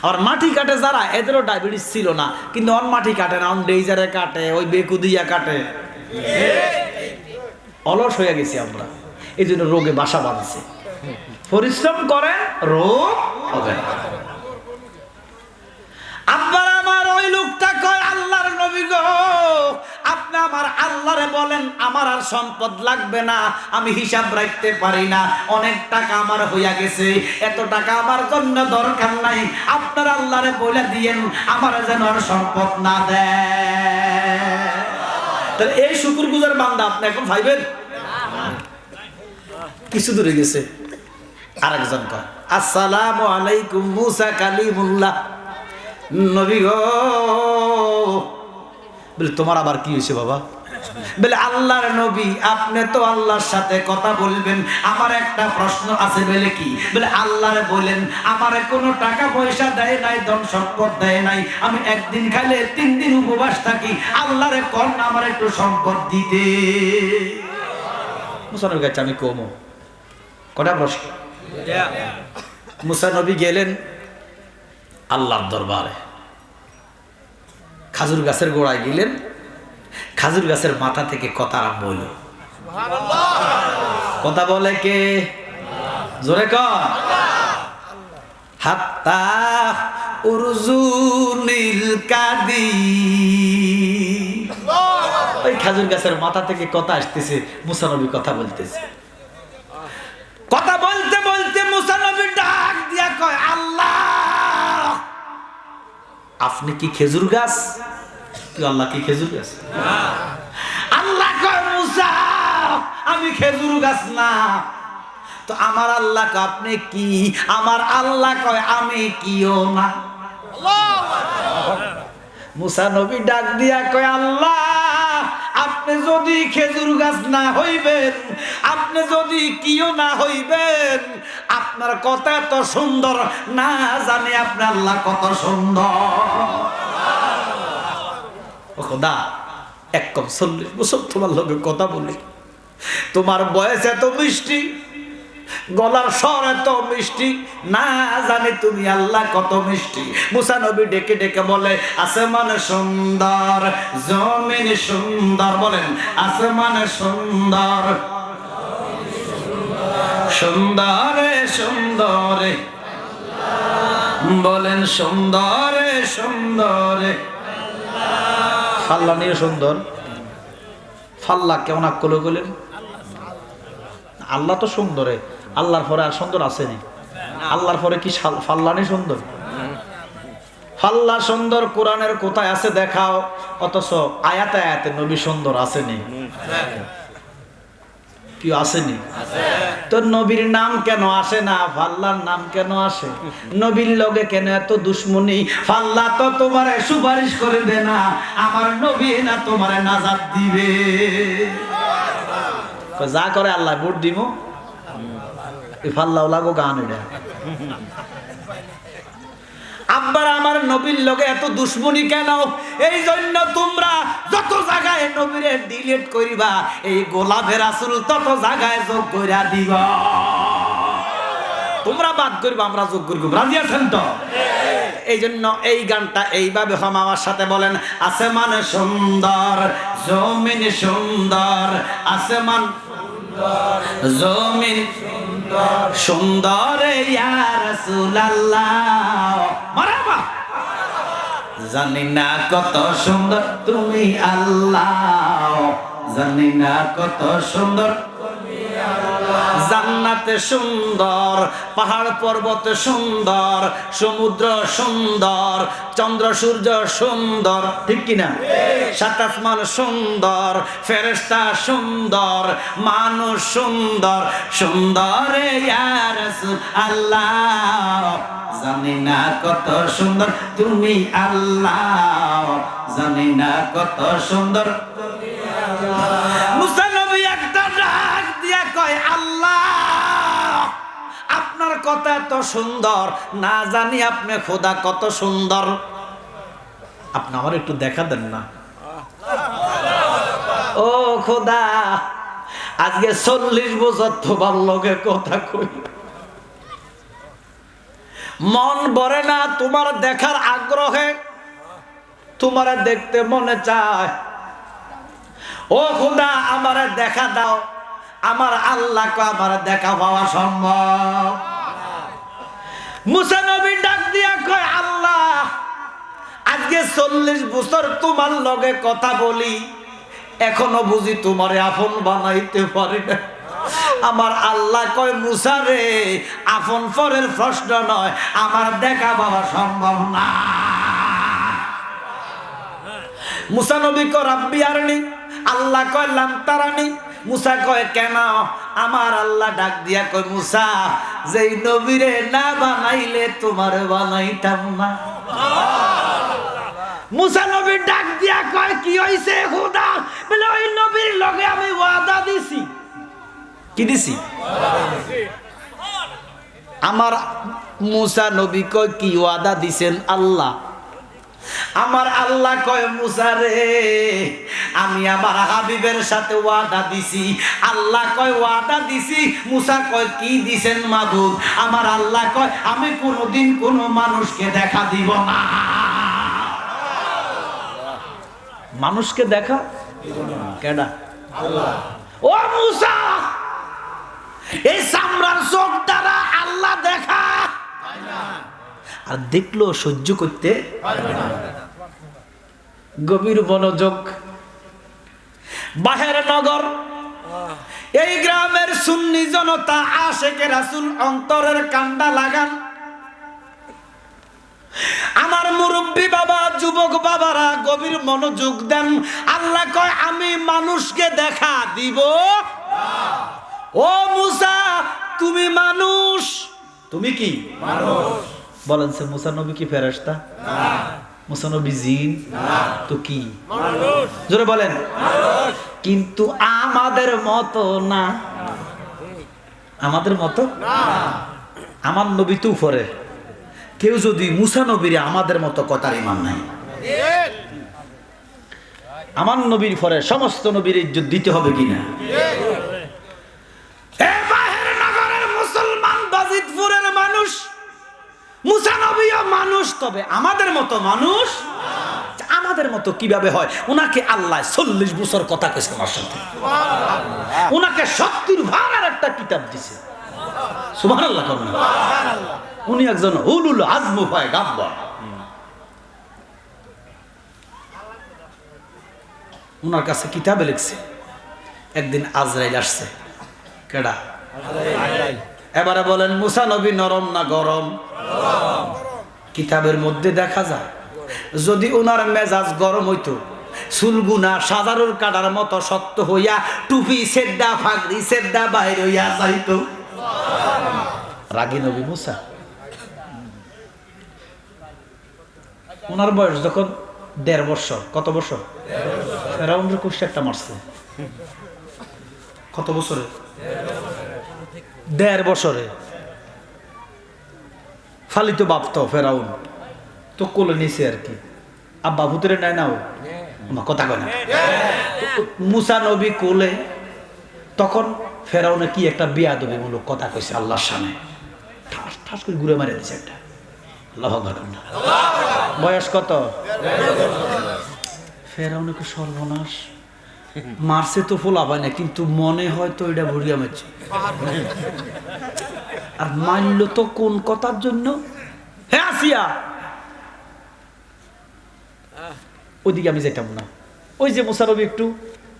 আর মাটি কাটে যারা এদেরও ডায়াবেটিস ছিল না কিন্তু অন মাটি কাটে না অন ডেইজারে কাটে ওই বেকুদিয়া কাটে অলস হয়ে গেছি আমরা এই জন্য রোগে বাসা বাঁধছে পরিশ্রম করেন রোগ হবে না আব্বার আমার ওই লোকটা কয় আল্লাহর নবী গো আপনি আমার আল্লাহরে বলেন আমার আর সম্পদ লাগবে না আমি হিসাব রাখতে পারি না অনেক টাকা আমার হইয়া গেছে এত টাকা আমার জন্য দরকার নাই আপনার আল্লাহরে বলে দিয়েন আমার যেন আর সম্পদ না দেয় তাহলে এই শুকরগুজার বান্দা আপনি এখন ভাইবেন কিছু দূরে গেছে আরেকজন কয় আসসালামু আলাইকুম মুসা কালিমুল্লাহ নবী গো বলে তোমার আবার কি হয়েছে বাবা বলে আল্লাহর নবী আপনি তো আল্লাহর সাথে কথা বলবেন আমার একটা প্রশ্ন আছে বলে কি বলে আল্লাহরে বলেন আমারে কোনো টাকা পয়সা দেয় নাই ধন সম্পদ দেয় নাই আমি একদিন খাইলে 3 দিন উপবাস থাকি আল্লাহরে কোন আমার একটু সম্পদ দিতে মুসার কাছে আমি কমো কটা প্রশ্ন মুসা নবী গেলেন আল্লাহর দরবারে খাজুর গাছের গোড়ায় গেলেন খাজুর গাছের মাথা থেকে কথা আরম্ভ হইল কথা বলে কে জোরে কর হাত্তা উরজুনিল কাদি ওই খাজুর গাছের মাথা থেকে কথা আসতেছে মুসা নবী কথা বলতেছে কথা বলতে বলতে মুসা নবী ডাক দিয়া কয় আল্লাহ আপনি কি খেজুর গাছ আল্লাহ কি খেজুর গাছ আল্লাহ কয় মুসা আমি খেজুর গাছ না তো আমার আল্লাহ কয় আপনি কি আমার আল্লাহ কয় আমি কিও না মুসা নবী ডাক দিয়া কয় আল্লাহ আপনি যদি খেজুর গাছ না হইবেন আপনি যদি কিও না হইবেন আপনার কথা এত সুন্দর না জানি আপনার আল্লাহ কত সুন্দর ও খোদা এক কম 40 বছর তোমার লগে কথা বলি তোমার বয়স এত মিষ্টি গলার স্বর এত মিষ্টি না জানি তুমি আল্লাহ কত মিষ্টি মুসা নবী ডেকে ডেকে বলে আসমান সুন্দর জমিন সুন্দর বলেন আসমান সুন্দর সুন্দরে সুন্দরে বলেন সুন্দরে সুন্দরে ফাল্লা নিয়ে সুন্দর ফাল্লা কেমন আকলে গেলেন আল্লাহ তো সুন্দরে আল্লাহর পরে আর সুন্দর আসেনি আল্লাহর পরে কি ফাল্লানি সুন্দর ফাল্লা সুন্দর কোরআনের কোথায় আছে দেখাও, অথচ আয়াতে আয়াতে নবী সুন্দর আসেনি, কি আসেনি? তো নবীর নাম কেন আসে না? ফাল্লার নাম কেন আসে? নবীর লগে কেন এত দুশ্মনী? ফাল্লা তো তোমারে সুপারিশ করে দে না, আমার নবী না তোমারে নাজাত দিবে। যা করে আল্লাহ ভোট দিব, ফাল্লাও লাগো গান। এটা আব্বার আমার নবীর লগে এত দুশ্মনী কেন? এই জন্য তোমরা যত জায়গায় নবীরে ডিলিট করিবা, এই গোলাপের রাসূল তত জায়গায় যোগ কইরা দিবা। তোমরা বাদ করিবা, আমরা যোগ করব। রাজি আছেন তো? এই জন্য এই গানটা এইভাবে হম আমার সাথে বলেন, আসমান সুন্দর, জমিন সুন্দর, আসমান জমিন সুন্দর, ইয়া রাসূলুল্লাহ মারহাবা। জানি না কত সুন্দর তুমি আল্লাহ, জানি না কত সুন্দর জান্নাতে সুন্দর, পাহাড় পর্বত সুন্দর, সমুদ্র সুন্দর, চন্দ্র সূর্য সুন্দর, ঠিক কিনা? সাত আসমান সুন্দর, ফেরেশতা সুন্দর, মানুষ সুন্দর, সুন্দর ইয়া রাসূলুল্লাহ। জানি না কত সুন্দর তুমি আল্লাহ, জানি না কত সুন্দর মুসা নবী একটা ডাক দিয়া কয়, আল্লাহ আপনার কথা এত সুন্দর, না জানি আপনি খোদা কত সুন্দর, আপনি আমার একটু দেখা দেন না। ও খোদা, আজকে 40 বছর তোমার লগে কথা কই, মন ভরে না তোমার দেখার আগ্রহে, তোমার দেখতে মনে চায়। ও খোদা আমারে দেখা দাও, আমার আল্লাহকে আমার দেখা পাওয়া সম্ভব? মুসা নবী ডাক দিয়া কয়, আল্লাহ আজকে 40 বছর তোমার লগে কথা বলি, এখনো বুঝি তোমারে আপন বানাইতে পারি না। আমার আল্লাহ কয়, মুসা রে, আপন পরের প্রশ্ন নয়, আমার দেখা পাওয়া সম্ভব না। মুসা নবী কয়, রাব্বি আরনি, আল্লাহ কয় লাম তারানি। মুসা কয় কেন? আমার আল্লাহ ডাক দিয়া কয়, মুসা যেই নবীরে না বানাইলে তোমার বানাইতাম না। মুসা নবী ডাক দিয়া কয়, কি হইছে খোদা? বলে ওই নবীর লগে আমি ওয়াদা দিছি। কি দিছি? আমার মুসা নবী কয়, কি ওয়াদা দিছেন আল্লাহ? আমার আল্লাহ কয়, মুসা রে, আমি আমার হাবিবের সাথে ওয়াদা দিছি। আল্লাহ কয়, ওয়াদা দিছি। মুসা কয়, কি দিছেন মাবুদ? আমার আল্লাহ কয়, আমি কোনোদিন কোনো মানুষকে দেখা দিব না। মানুষকে দেখা কেডা? আল্লাহ। ও মুসা, এই সামরার চোখ দ্বারা আল্লাহ দেখা আর দেখলো সহ্য করতে গভীর মনোযোগ। বাহের নগর, এই গ্রামের সুন্নি জনতা আশেকে রাসূল অন্তরের কান্ডা লাগান। আমার মুরব্বী বাবা, যুবক বাবারা গভীর মনোযোগ দেন। আল্লাহ কয়, আমি মানুষকে দেখা দিব। ও মুসা, তুমি মানুষ। তুমি কি মানুষ? বলেন সে মুসা নবী কি ফেরেশতা? না। মুসা নবী জিন? না। তো কি? মানুষ। জোরে বলেন। মানুষ। কিন্তু আমাদের মতো না। আমাদের মতো না। আমার নবী তো উপরে, কেউ যদি মুসা নবীরে আমাদের মতো কথার ঈমান নাই। আমার নবীর পরে সমস্ত নবীর ইজ্জত দিতে হবে কিনা? বাজিতপুরের মানুষ, মুসা নবীও মানুষ, তবে আমাদের মতো মানুষ। আমাদের মতো কিভাবে হয়? উনাকে আল্লাহ 40 বছর কথা কইছে আমার সাথে, উনাকে 70 ভাড়ার একটা কিতাব দিছে। সুবহানাল্লাহ। উনি একজন উলুল আজম পয়গাম্বর। উনার কাছে কিতাবে লিখছে, একদিন আজরাইল আসছে। কেডা? আজরাইল। এবারে বলেন, মুসা নবী নরম না গরম? কিতাবের মধ্যে দেখা যায় যদি ওনার মেজাজ গরম হইতো চুলগুনা সাজারুর কাটার মতো শক্ত হইয়া টুপি সেদ্দা ফাগড়ি সেদ্দা বাইর হইয়া যাইতো। রাগী নবী মুসা, ওনার বয়স যখন ১.৫ বছর, কত বছর? ফেরাউনের কুশি একটা মারছে কত বছরে? ১.৫ বছরে। ফালিত বাপতো ফেরাউন তো কোলে নিছে আর কি, আব্বা ভূতরে নেয় না, ও আমার কথা কয় না। মুসা নবী কোলে, তখন ফেরাউনে কি একটা বেয়াদবিমূলক কথা কইছে আল্লাহর সামনে, ঠাস ঠাস করে ঘুরে মারে দিছে একটা। আল্লাহু আকবার। বয়স কত? ফেরাউনে কি সর্বনাশ, মারছে তো ফোলা পায় না, কিন্তু মনে হয় তো এটা ভরিয়া মারছে। আর মানল তো কোন কথার জন্য? হ্যাঁ আসিয়া, ওইদিকে আমি যেতাম না। ওই যে মুসা নবী একটু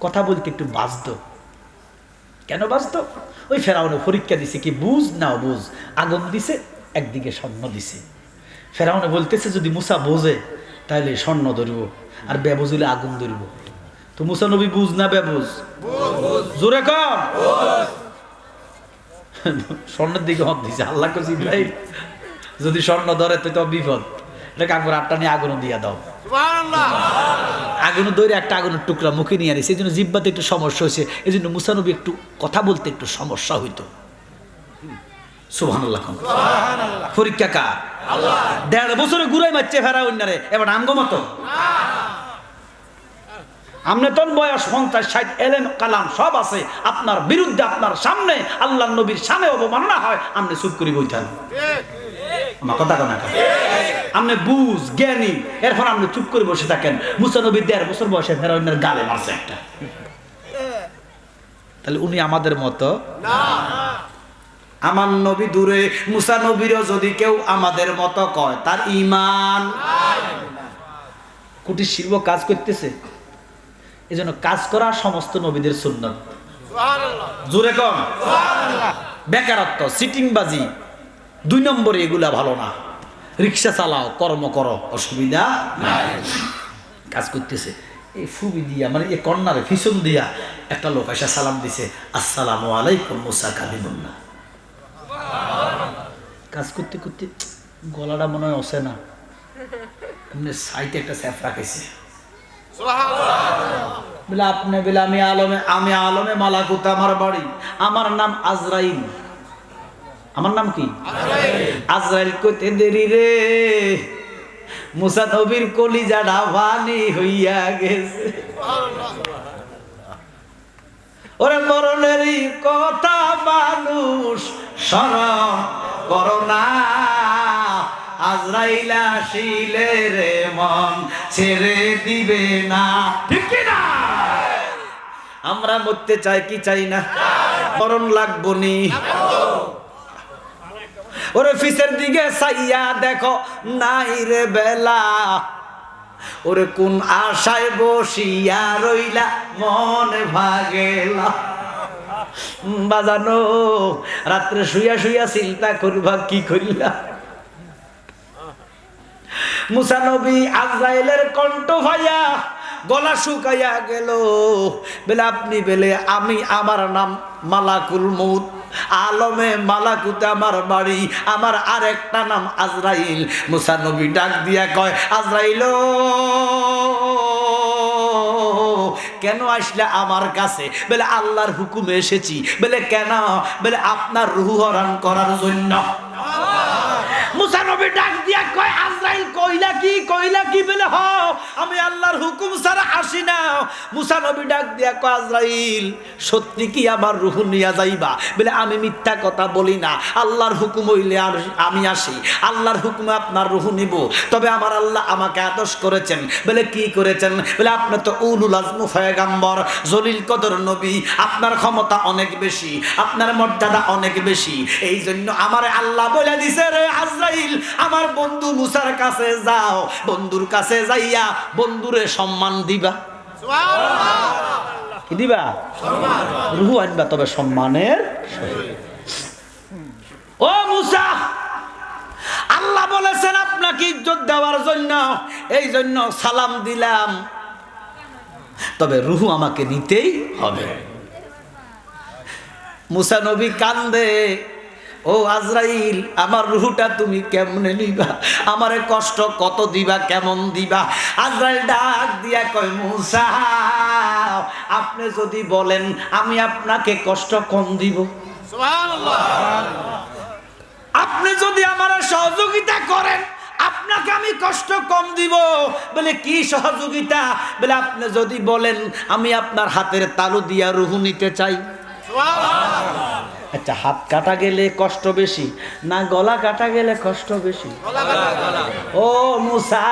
কথা বলতে একটু বাজত। কেন বাজত? ওই ফেরাউনে পরীক্ষা দিছে, কি বুঝ না বুঝ, আগুন দিছে, একদিকে স্বর্ণ দিছে। ফেরাউনে বলতেছে যদি মুসা বোঝে তাহলে স্বর্ণ ধরব, আর বেবুঝলে আগুন ধরব। তো মুসা নবী বুঝ না বেবুঝ? জোরে কম। স্বর্ণের দিকে হক দিছে। আল্লাহ কইছে ইব্রাহিম যদি স্বর্ণ ধরে তো বিপদ, এটা কাকুর আটটা নিয়ে আগুন দিয়া দাও। আগুন ধরে একটা আগুনের টুকরা মুখে নিয়ে আনিস, এই জন্য জিব্বাতে একটু সমস্যা হয়েছে, এই জন্য মুসা নবী একটু কথা বলতে একটু সমস্যা হইতো। সুবহানাল্লাহ। পরীক্ষা কার? ১.৫ বছরে ঘুরাই মারছে ফেরাউন্নারে, এবার আমগো মতো আমনে তোর বয়স ৫০-৬০, এলেম কালাম সব আছে, আপনার বিরুদ্ধে আপনার সামনে আল্লাহ নবীর সামনে অবমাননা হয়, আপনি চুপ করে বইতেন। আমার কথা কেনা আপনি বুঝ জ্ঞানী, এরপর আপনি চুপ করে বসে থাকেন। মুসা নবী ১.৫ বছর বয়সে ফেরাউনের গালে মারছে একটা। তাহলে উনি আমাদের মতো না। আমার নবী দূরে, মুসা নবীরও যদি কেউ আমাদের মতো কয় তার ঈমান। কুটির শিল্প কাজ করতেছে, এই জন্য কাজ করা সমস্ত নবীদের সুন্নাত। জোরে কম। বেকারত্ব, সিটিংবাজি, ২ নম্বরে এগুলা ভালো না। রিক্সা চালাও, কর্ম করো, অসুবিধা নাই। কাজ করতেছে, এই ফুবি দিয়া মানে এই কর্নারে ফিসন দিয়া একটা লোক এসে সালাম দিছে, আসসালামু আলাইকুম মুসা কালিমুল্লাহ। কাজ করতে করতে গলাটা মনে হয় অসে না, এমনি সাইটে একটা স্যাপ রাখেছে। বলে আপনি বলে আমি আলমে মালাকুত আমার বাড়ি, আমার নাম আজরাইল। আমার নাম কি? আজরাইল কইতে দেরি রে, মুসা নবীর কলিজাটা পানি হইয়া গেছে। ওরে মরণেরই কথা মানুষ স্মরণ করো না, আজরাইল আসিলে রে মন ছেড়ে দিবে না। ঠিক কি না? আমরা মরতে চাই কি চাই না? মরণ লাগবো নি। ওরে ফিসের দিকে চাইয়া দেখো নাই রে বেলা, ওরে কোন আশায় বসিয়া রইলা মনে ভাগেলা। বাজানো রাত্রে শুইয়া শুইয়া চিন্তা করবা কি করিলা। মুসা নবী আজরাইলের কণ্ঠ ভাইয়া গলা শুকাইয়া গেল। বলে আপনি বলে আমি, আমার নাম মালাকুল মউত, আলমে মালাকুতে আমার বাড়ি, আমার আরেকটা নাম আজরাইল। মুসা নবী ডাক দিয়া কয়, আজরাইল কেন আসলে আমার কাছে? বলে আল্লাহর হুকুমে এসেছি। বলে কেন? বলে আপনার রূহ হরণ করার জন্য। মুসা নবী ডাক দিয়া কয়, আজরাইল কইলা কি? কইলা কি? বলে হ, আমি আল্লাহর হুকুম ছাড়া আসি না। মুসা নবী ডাক দিয়া কয়, আজরাইল সত্যি কি আমার রূহ নিয়া যাইবা? বলে আমি মিথ্যা কথা বলি না, আল্লাহর হুকুম হইলে আর আমি আসি, আল্লাহর হুকুমে আপনার রূহ নিব। তবে আমার আল্লাহ আমাকে আদেশ করেছেন। বলে কি করেছেন? বলে আপনি তো উলুল আজম পয়গম্বর, জলিল কদর নবী, আপনার ক্ষমতা অনেক বেশি, আপনার মর্যাদা অনেক বেশি, এই জন্য আমার আল্লাহ বলে দিছে রে আজরাইল আমার বন্ধু মুসার কাছে যাও, বন্ধুর কাছে যাইয়া বন্ধুরে সম্মান দিবা। কি দিবা? রূহ আনবা, তবে সম্মানের সহিত। ও মুসা, আল্লাহ বলেছেন আপনি আপনাকে ইজ্জত দেওয়ার জন্য, এই জন্য সালাম দিলাম, তবে রূহ আমাকে নিতেই হবে। মুসা নবী কান্দে, ও আজরাইল, আমার রূহটা তুমি কেমনে নিবা, আমারে কষ্ট কত দিবা, কেমন দিবা? আজরাইল ডাক দিয়া কয়, মুসা, আপনি যদি বলেন আমি আপনাকে কষ্ট কম দিব, সুবহানাল্লাহ, আপনি যদি আমার সহযোগিতা করেন আপনাকে আমি কষ্ট কম দিব। বলে কি সহযোগিতা? বলে আপনি যদি বলেন আমি আপনার হাতের তালু দিয়া রূহ নিতে চাই। আচ্ছা, হাত কাটা গেলে কষ্ট বেশি না গলা কাটা গেলে কষ্ট বেশি? ও মুসা,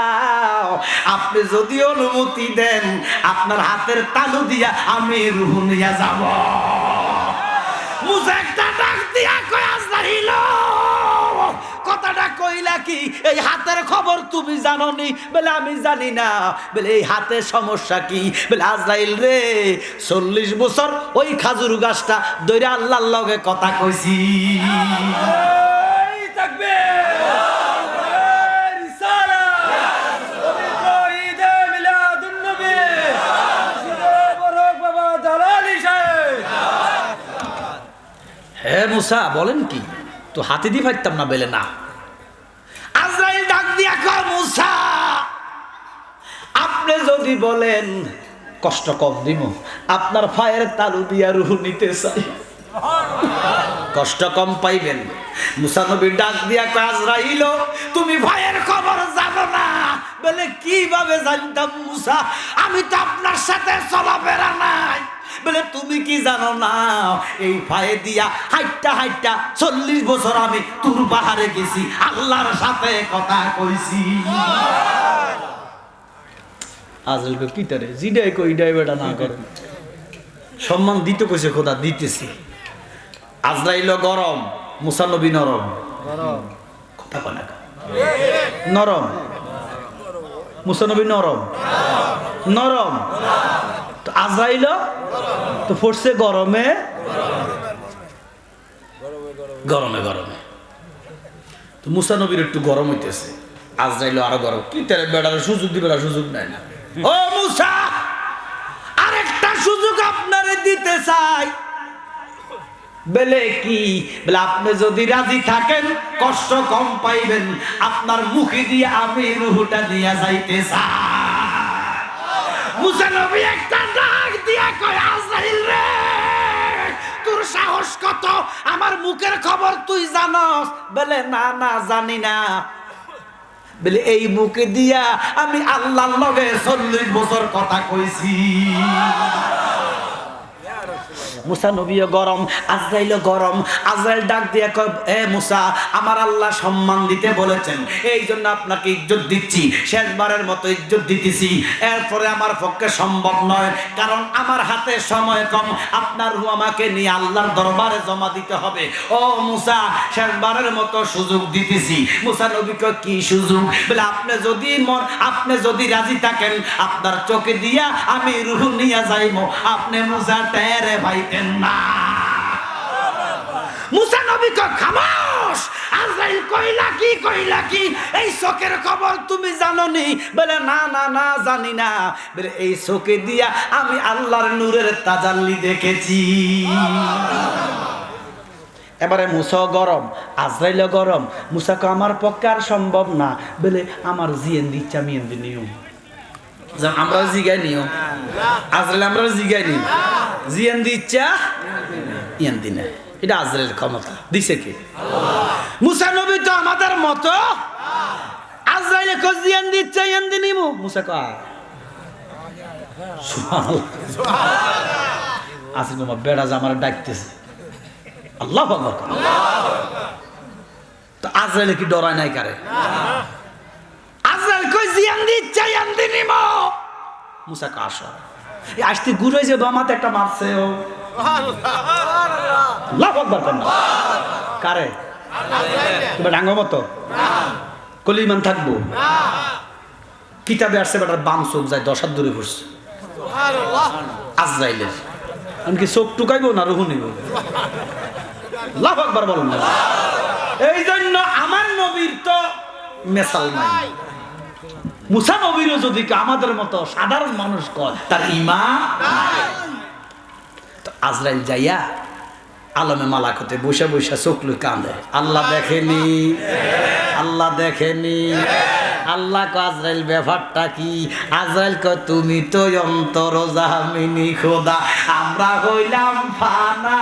আপনি যদি অনুমতি দেন আপনার হাতের তালু দিয়া আমি রূহ নিয়ে যাব। মুসা একটা ডাক দিয়া কয়, আজরাইল, কথাটা কইলা কি? এই হাতের খবর তুমি জানো নি? বলে আমি জানি না। বলে এই হাতের সমস্যা কি? বলে আজরাইল রে, 40 বছর ওই খাজুর গাছটা দইরা আল্লাহর লগে কথা কইছি। হে মুসা, বলেন কি? তো হাতে দিয়ে ফাইতাম না? বলে না। আজরাইল ডাক দিয়া কয়, মুসা, আপনি যদি বলেন কষ্ট কম দিব, আপনার পায়ের তালু দিয়া রূহ নিতে চাই, কষ্ট কম পাইবেন। মুসা নবী ডাক দিয়া কয়, আজরাইল, তুমি ভাইয়ের খবর জানো না? বলে কিভাবে জানতাম মুসা, আমি তো আপনার সাথে চলাফেরা নাই। বলে তুমি কি জানো না, এই পায়ে দিয়া হাইটা হাইটা 40 বছর আমি তুর পাহাড়ে গেছি, আল্লাহর সাথে কথা কইছি। আজল কি তারে জিডাই কই ডাইবেটা না করে সম্মান দিতে কইছে, খোদা দিতেছি। আজরাইল গরম, মুসা নবী নরম। কথা কয় না, নরম। মুসা নবী নরম, নরম। তো আজরাইল তো পড়ছে গরমে গরমে গরমে। তো মুসা নবীর একটু গরম হইতেছে, আজরাইল আরো গরম। কি তারে বেড়ার সুযোগ দিবে না, সুযোগ নেয় না। ও মুসা, আরেকটা সুযোগ আপনারে দিতে চাই। বলে কি? বলে আপনি যদি রাজি থাকেন কষ্ট কম পাইবেন, আপনার মুখে দিয়ে আমি রূহটা দিয়া যাইতে চাই। মুসা নবী একটা ডাক দিয়া কয়, আজরাইল রে, তোর সাহস কত, আমার মুখের খবর তুই জানস? বলে না না, জানি না। বলে এই মুখে দিয়া আমি আল্লাহর লগে 40 বছর কথা কইছি। মুসা নবীও গরম, আজরাইল গরম। আজরাইল ডাক দিয়া কয়, এ মুসা, আমার আল্লাহ সম্মান দিতে বলেছেন, এই জন্য আপনাকে ইজ্জত দিচ্ছি, শেষবারের মতো ইজ্জত দিতেছি। এরপরে আমার পক্ষে সম্ভব নয়, কারণ আমার হাতে সময় কম। আপনার রূহ আমাকে নিয়ে আল্লাহর দরবারে জমা দিতে হবে। ও মুসা, শেষবারের মতো সুযোগ দিতেছি। মুসা নবী কয়, কি সুযোগ? বলে আপনি যদি রাজি থাকেন আপনার চোখে দিয়া আমি রূহ নিয়ে যাইবো। আপনি মুসা টেরে ভাই না। মুসা নবী কয়, খামোশ। আজরাইল কইলা কি? এই চোখের খবর তুমি জানো নি? বলে না না না, জানি না। বলে এই চোখে দিয়া আমি আল্লাহর নূরের তাজাল্লি দেখেছি। এবারে মুসা গরম, আজরাইল গরম। মুসা কয়, আমার পক্ষে আর সম্ভব না। বলে আমার জিয়েন দিচ্ছা আমি এমনি নিয়ম, আমরা জিগাই নিও। আজরাইল আমরা জিগাই নি, জিয়েন দিচ্ছা ইয়ান দিনে। এটা আজরাইলের ক্ষমতা দিছে কে? মুসা নবী তো আমাদের মতো। আজরাইলে কয় জিয়ান দিচ্ছা ইয়ান দি নিমু। মুসা কয়, সুবহানাল্লাহ। আসলে তোমার বেড়া জামার ডাকতেছে, আল্লাহু আকবার। তো আজরাইলে কি ডরায় নাই কারে? আজরাইল কই জিয়ান দিচ্ছা ইয়ান দি নিমু। মুসা কয়, আসো। এই আসতে গুড় হয়েছে, বামাতে একটা মারছে। ও আল্লাহু আকবার কেন? কারে? তুমি ডাঙ্গ মতো কলিমান থাকবো? কিতাবে আসছে বেটার বাম চোখ যায় 10 হাত দূরে পড়ছে। আজরাইলের এমনকি চোখ টুকাইবো না, রুহু নিব। আল্লাহু আকবার বলুন না। এই জন্য আমার নবীর তো মেসাল নাই। মুসা নবীরও যদি আমাদের মতো সাধারণ মানুষ কয় তার ঈমান নাই। তো আজরাইল যাইয়া আলমে মালাকুতে বসে বসে চোখলু কাঁদে, আল্লাহ দেখেনি, আল্লাহ দেখেনি। আল্লাহ কয় আজরাইল ব্যাপারটা কি? আজরাইল কয় তুমি তো অন্তর জামিনী খোদা, আমরা হইলাম ফানা,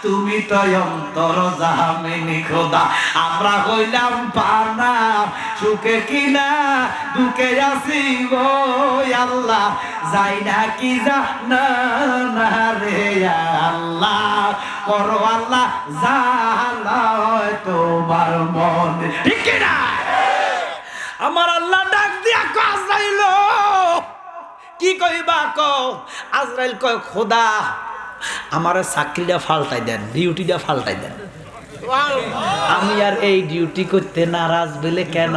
তুমি তো অন্তর জামিনী খোদা, আমরা হইলাম ফানা। সুখে কিনা দুঃখে আছি গো আল্লাহ, যাই না কি জানা না রে আল্লাহ, করো আল্লাহ জালা তোমার মন, ঠিক কিনা? আমার আল্লাহ ডাক দিয়া কয় আজরাইল কি কইবা কও? আজরাইল কয় খোদা আমার চাকরিটা ফাল্টাই দেন, ডিউটিটা ফাল্টাই দেন। আমি আর এই ডিউটি করতে নারাজ বলে কেন?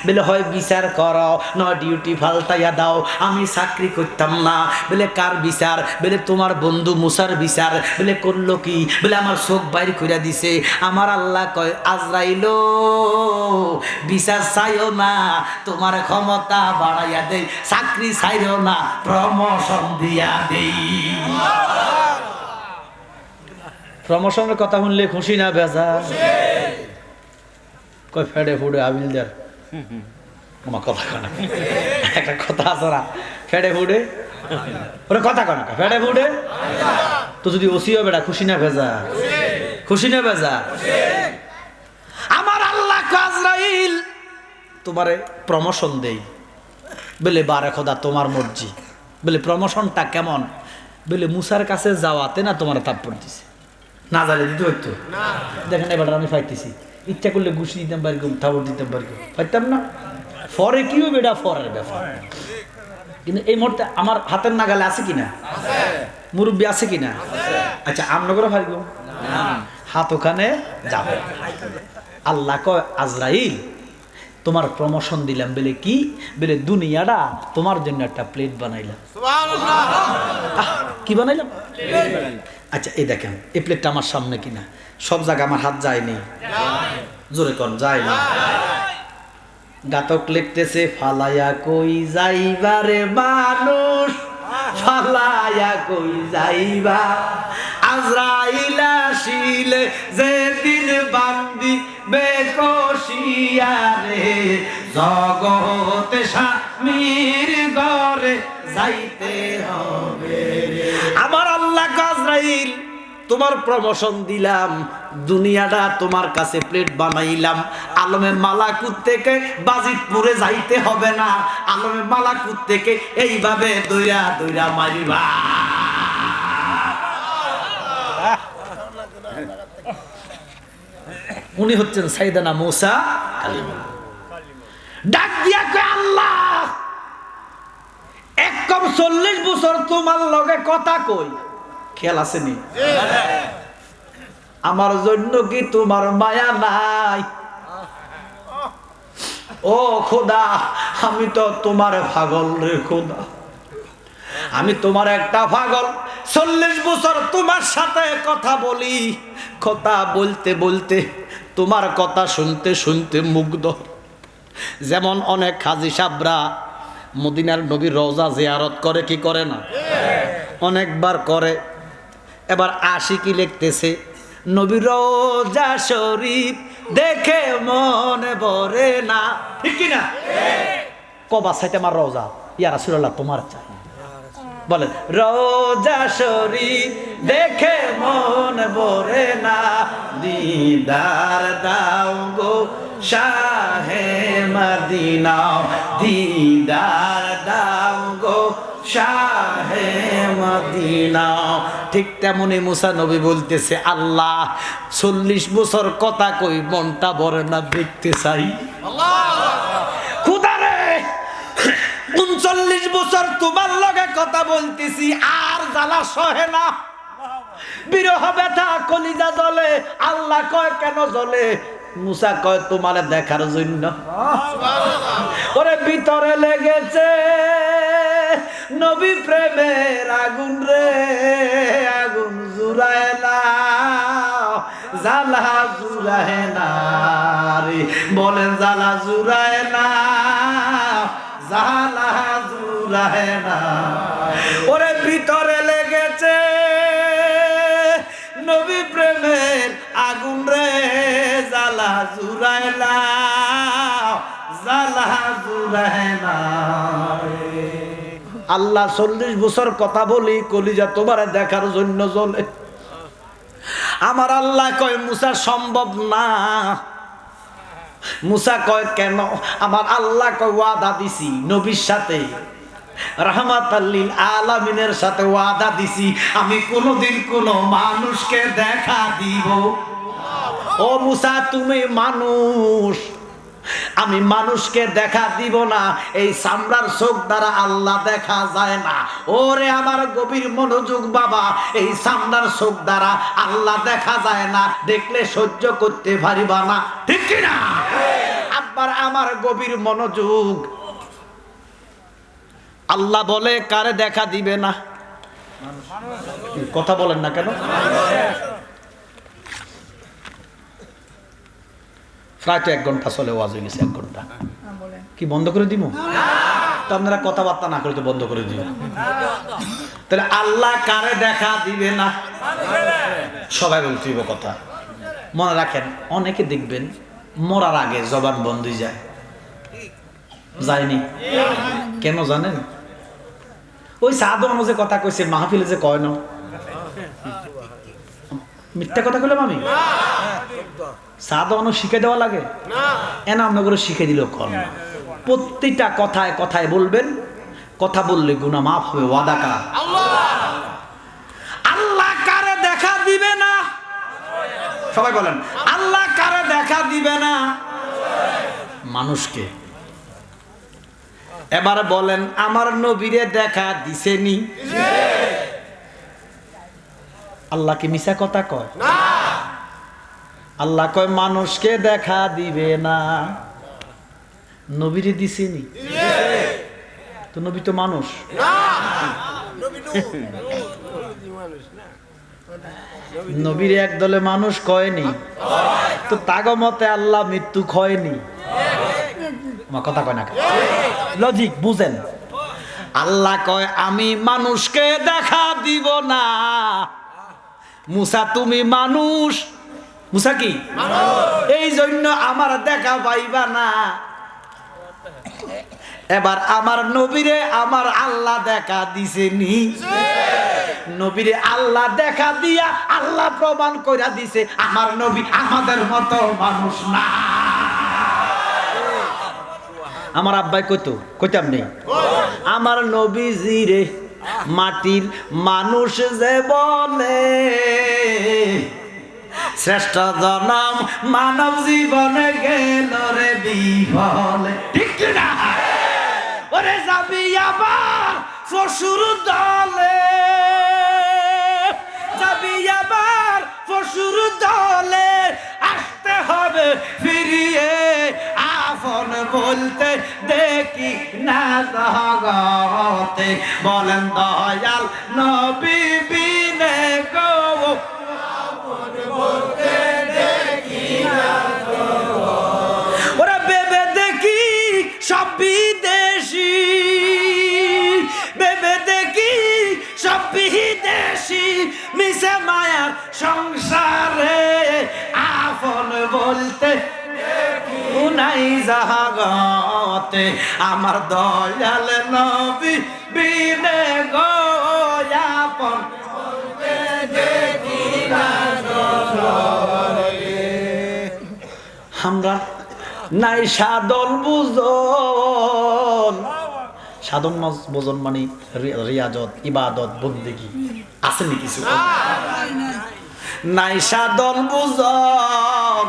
বলে হয় বিচার করো, নয় ডিউটি ফাল্টাইয়া দাও, আমি চাকরি করতাম না। বলে কার বিচার? বলে তোমার বন্ধু মুসার বিচার। বলে করলো কি? বলে আমার চোখ বাইর করে দিছে। আমার আল্লাহ কয় আজরাইল বিচার চাইও না, তোমার ক্ষমতা বাড়াইয়া দেই, চাকরি চাইও না, প্রমোশন দিয়া দেই। প্রমোশনের কথা শুনলে খুশি না বেজা? কয় ফেডে ফুডে আবিলদার আমার কথা কনা, একটা কথা আছে না, ফেডে ফুডে ওরা কথা কনা, ফেডে ফুডে। তো যদি ওসি হবে না, খুশি না ভেজা? খুশি না ভেজা? আমার আল্লাহ আজরাইল তোমারে প্রমোশন দেই। বলে বারে খোদা তোমার মর্জি। বলে প্রমোশনটা কেমন? বলে মুসার কাছে যাওয়াতে না তোমার তাৎপর্য দিছে, না জানে দিতে হইতো। দেখেন এবার আমি পাইতেছি, ইচ্ছা করলে ঘুষি দিতাম পারি, থাবর দিতাম পারি, পাইতাম না। ফরে কি হবে এটা ফরের ব্যাপার, কিন্তু এই মুহূর্তে আমার হাতের নাগালে আছে কিনা? মুরব্বী আছে কিনা? আচ্ছা আমরা করে পারিব হাত ওখানে যাবে। আল্লাহ কয় আজরাইল তোমার প্রমোশন দিলাম। বলে কি? বলে দুনিয়াটা তোমার জন্য একটা প্লেট বানাইলাম। কি বানাইলাম? আচ্ছা এই দেখেন এই প্লেটটা আমার সামনে কিনা? সব জায়গায় আমার হাত যায়নি, জোরে কর যায় না। গাতক লিখতেছে ফালাইয়া কই যাইবারে মানুষ, ফালাইয়া কই যাইবা, আজরাইল আসিলে যেদিন বান্দি বেকশিয়া রে, জগতে স্বামীর ঘরে যাইতে হবে। আমার আল্লাহ আজরাইল তোমার প্রমোশন দিলাম, দুনিয়াটা তোমার কাছে প্লেট বানাইলাম, আলমে মালাকুত থেকে বাজিতপুরে যাইতে হবে না, আলমে মালাকুত থেকে এইভাবে দইরা দইরা মারিবা। উনি হচ্ছেন সাইয়েদনা মূসা কালিমুল্লাহ। ডাক দিয়া কয় আল্লাহ একদম 40 বছর তোমার লগে কথা কই, খেয়াল আসেনি? আমার জন্য কি তোমার মায়া নাই? ও খোদা আমি তো তোমার পাগল রে খোদা, আমি তোমার একটা পাগল। 40 বছর তোমার সাথে কথা বলি, কথা বলতে বলতে তোমার কথা শুনতে শুনতে মুগ্ধ। যেমন অনেক হাজী সাহেবরা মদিনার নবীর রওজা জিয়ারত করে, কি করে না? অনেকবার করে। এবার আশিকি লিখতেছে নবীর রওজা শরীফ দেখে মনে ভরে না, ঠিক কি না? কবা সাইতে আমার রওজা, ইয়া রাসূলুল্লাহ তোমার চাই। বলেন রওজা শরীফ দেখে মন ভরে না, দিদার দাও গো শাহে মদিনা, দিদার দাও গো শাহে মদিনা। ঠিক তেমনি মুসা নবী বলতেছে আল্লাহ 40 বছর কথা কই মনটা ভরে না, দেখতে চাই। খোদা রে 39 বছর তোমার লগে কথা বলতেছি, আর জ্বালা সহে না, বিরহ ব্যথা কলিজা জ্বলে। আল্লাহ কয় কেন জ্বলে? মুসা কয় তোমারে দেখার জন্য। ওরে ভিতরে লেগেছে নবী প্রেমের আগুন রে, আগুন জুড়ায় না, জ্বালা জুড়ায় না নাই, বলেন জ্বালা জুড়ায় না, জ্বালা জুড়ায় না। ওরে ভিতরে লেগেছে নবী প্রেমের আগুন রে, জ্বালা জুড়ায় না, জ্বালা জুড়ায় না। আল্লাহ 40 বছর কথা বলি, কলিজা তোমার দেখার জন্য জ্বলে। আমার আল্লাহ কয় মুসা সম্ভব না। মুসা কয় কেন? আমার আল্লাহ কয় ওয়াদা দিছি নবীর সাথে, রাহমাতাল লিল আলামিনের সাথে ওয়াদা দিছি, আমি কোনোদিন কোনো মানুষকে দেখা দিব। ও মুসা তুমি মানুষ, আমি মানুষকে দেখা দিব না। এই চামড়ার চোখ দ্বারা আল্লাহ দেখা যায় না। ওরে আমার গভীর মনোযোগ বাবা, এই চামড়ার চোখ দ্বারা আল্লাহ দেখা যায় না, দেখলে সহ্য করতে পারিবা না, ঠিক কিনা? আবার আমার গভীর মনোযোগ, আল্লাহ বলে কারে দেখা দিবে না? কথা বলেন না কেন? প্রায় তো 1 ঘন্টা চলে, ওয়াজ হয়ে গেছে 1 ঘন্টা। কি বন্ধ করে দিব? তো আপনারা কথাবার্তা না করে তো বন্ধ করে দিব। তাহলে আল্লাহ কারে দেখা দিবে না? সবাই বলতে হইব কথা। মনে রাখেন, অনেকে দেখবেন মরার আগে জবান বন্ধ হয়ে যায়। যায়নি কেন জানেন? ওই সাধু যে কথা কইছে মাহফিলে যে কয় না, মিথ্যা কথা কইলাম আমি? সাধু শিখে দেওয়া লাগে এনা, আমরা করে শিখে দিল কর না। প্রত্যেকটা কথায় কথায় বলবেন, কথা বললে গুনাহ মাফ হবে। ওয়াদা কার? আল্লাহ কারে দেখা দিবে না? সবাই বলেন, আল্লাহ কারে দেখা দিবে না? মানুষকে। এবার বলেন, আমার নবীরে দেখা দিছেনি? আল্লাহ কি মিছা কথা কয়? আল্লাহ কয় মানুষকে দেখা দিবে না, নবীরে দিছেনি? তো নবী তো মানুষ। নবীরে একদলে মানুষ কয়নি, তো তাগো মতে আল্লাহ মৃত্যু খয়নি। আমার কথা কয় না, লজিক বুঝেন। আল্লাহ কয় আমি মানুষকে দেখা দিব না। মুসা তুমি মানুষ, মুসা কি এই জন্য আমার দেখা পাইবা না। এবার আমার নবীরে আমার আল্লাহ দেখা দিছেনি? নবীরে আল্লাহ দেখা দিয়া আল্লাহ প্রমাণ কইরা দিছে আমার নবী আমাদের মতো মানুষ না। আমার আব্বাই কইতাম নেই, আমার নবীজি রে মাটির মানুষ যে বলে, শ্রেষ্ঠ জনম মানব জীবনে গেল রে বিফলে, ঠিক না? ওরে যাবি আবার পশুর দলে, যাবি আবার পশুর দলে, আসতে হবে ফিরিয়ে আপন বলতে দেখি না জগতে। বলেন দয়াল নবী বিনে গো আপন বলতে দেখি না জগতে। ওরা ভেবে দেখি সব বিদেশি, ভেবে দেখি সব বিদেশি, মিশে মায়ার সংসারে আপন বলতে নাই জগতে। আমার দয়াল নবী বিনে গো আপন বলতে দেখি না জগতে। আমরা নাই সাধন বুঝন, সাধন বুঝন মানে রিয়াজত ইবাদত বন্দেগী আছে নি কিছু? নাই সাধন বুঝন,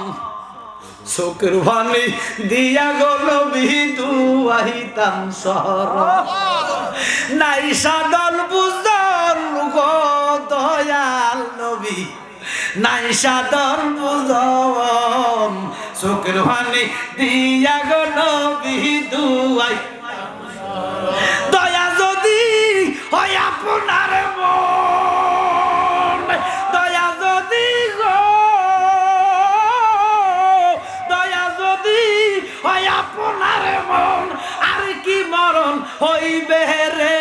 চোখের পানি দিয়া গল বিদু আহিতাম শহর। নাই সাধন বুঝন গো দয়াল নবী, নাই সাধন বুঝন, চোখের পানি দিয়া গল বিদু দয়া যদি হয় আপনার মন, দয়া যদি গো, দয়া যদি হইবে রে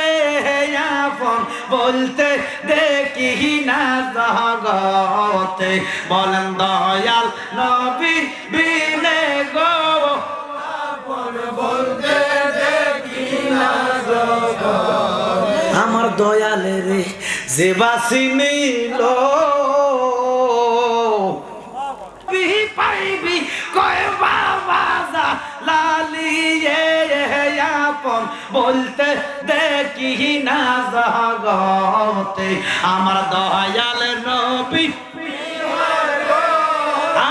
আপন বলতে দেখি না জগতে বলেন দয়াল নবী বিনে গো আপন বলতে দেখি না জগতে আমার দয়ালে রে যে বাসি নিল পাইবি কয় বাবা যা লালিয়ে আপন বলতে দেখি না জগতে আমার দয়াল নবী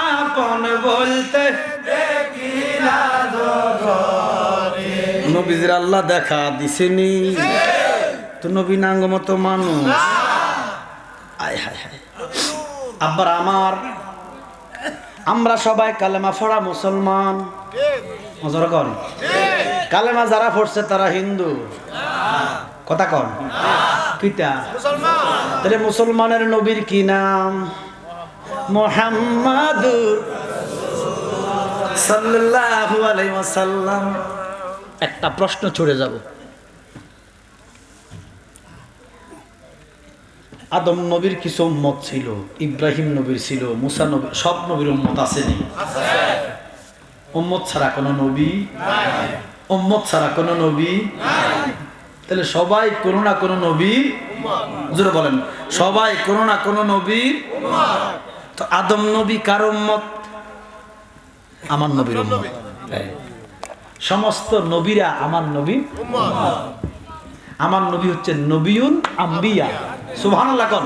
আপন বলতে দেখি না জগতে নবীর আল্লাহ দেখা দিছেনি তো নবী নাঙ্গ মতো মানুষ আয় হায় হায় আব্বার আমার আমরা সবাই কালেমা পড়া মুসলমান মজা কন কালেমা যারা পড়ছে তারা হিন্দু কথা কন কিতা তাহলে মুসলমানের নবীর কি নাম মুহাম্মাদুর সাল্লাল্লাহু আলাইহি ওয়াসাল্লাম একটা প্রশ্ন ছড়ে যাব আদম নবীর কিছু উম্মত ছিল ইব্রাহিম নবীর ছিল মুসা নবী সব নবীর উম্মত আসেনি উম্মত ছাড়া কোনো নবী নাই উম্মত ছাড়া কোনো নবী নাই তাহলে সবাই কোনো না কোনো নবী জোরে বলেন সবাই কোনো না কোনো নবী তো আদম নবী কার উম্মত আমার নবীর উম্মত সমস্ত নবীরা আমার নবী আমার নবী হচ্ছে নবিউল আম্বিয়া সুবহানাল্লাহ কোন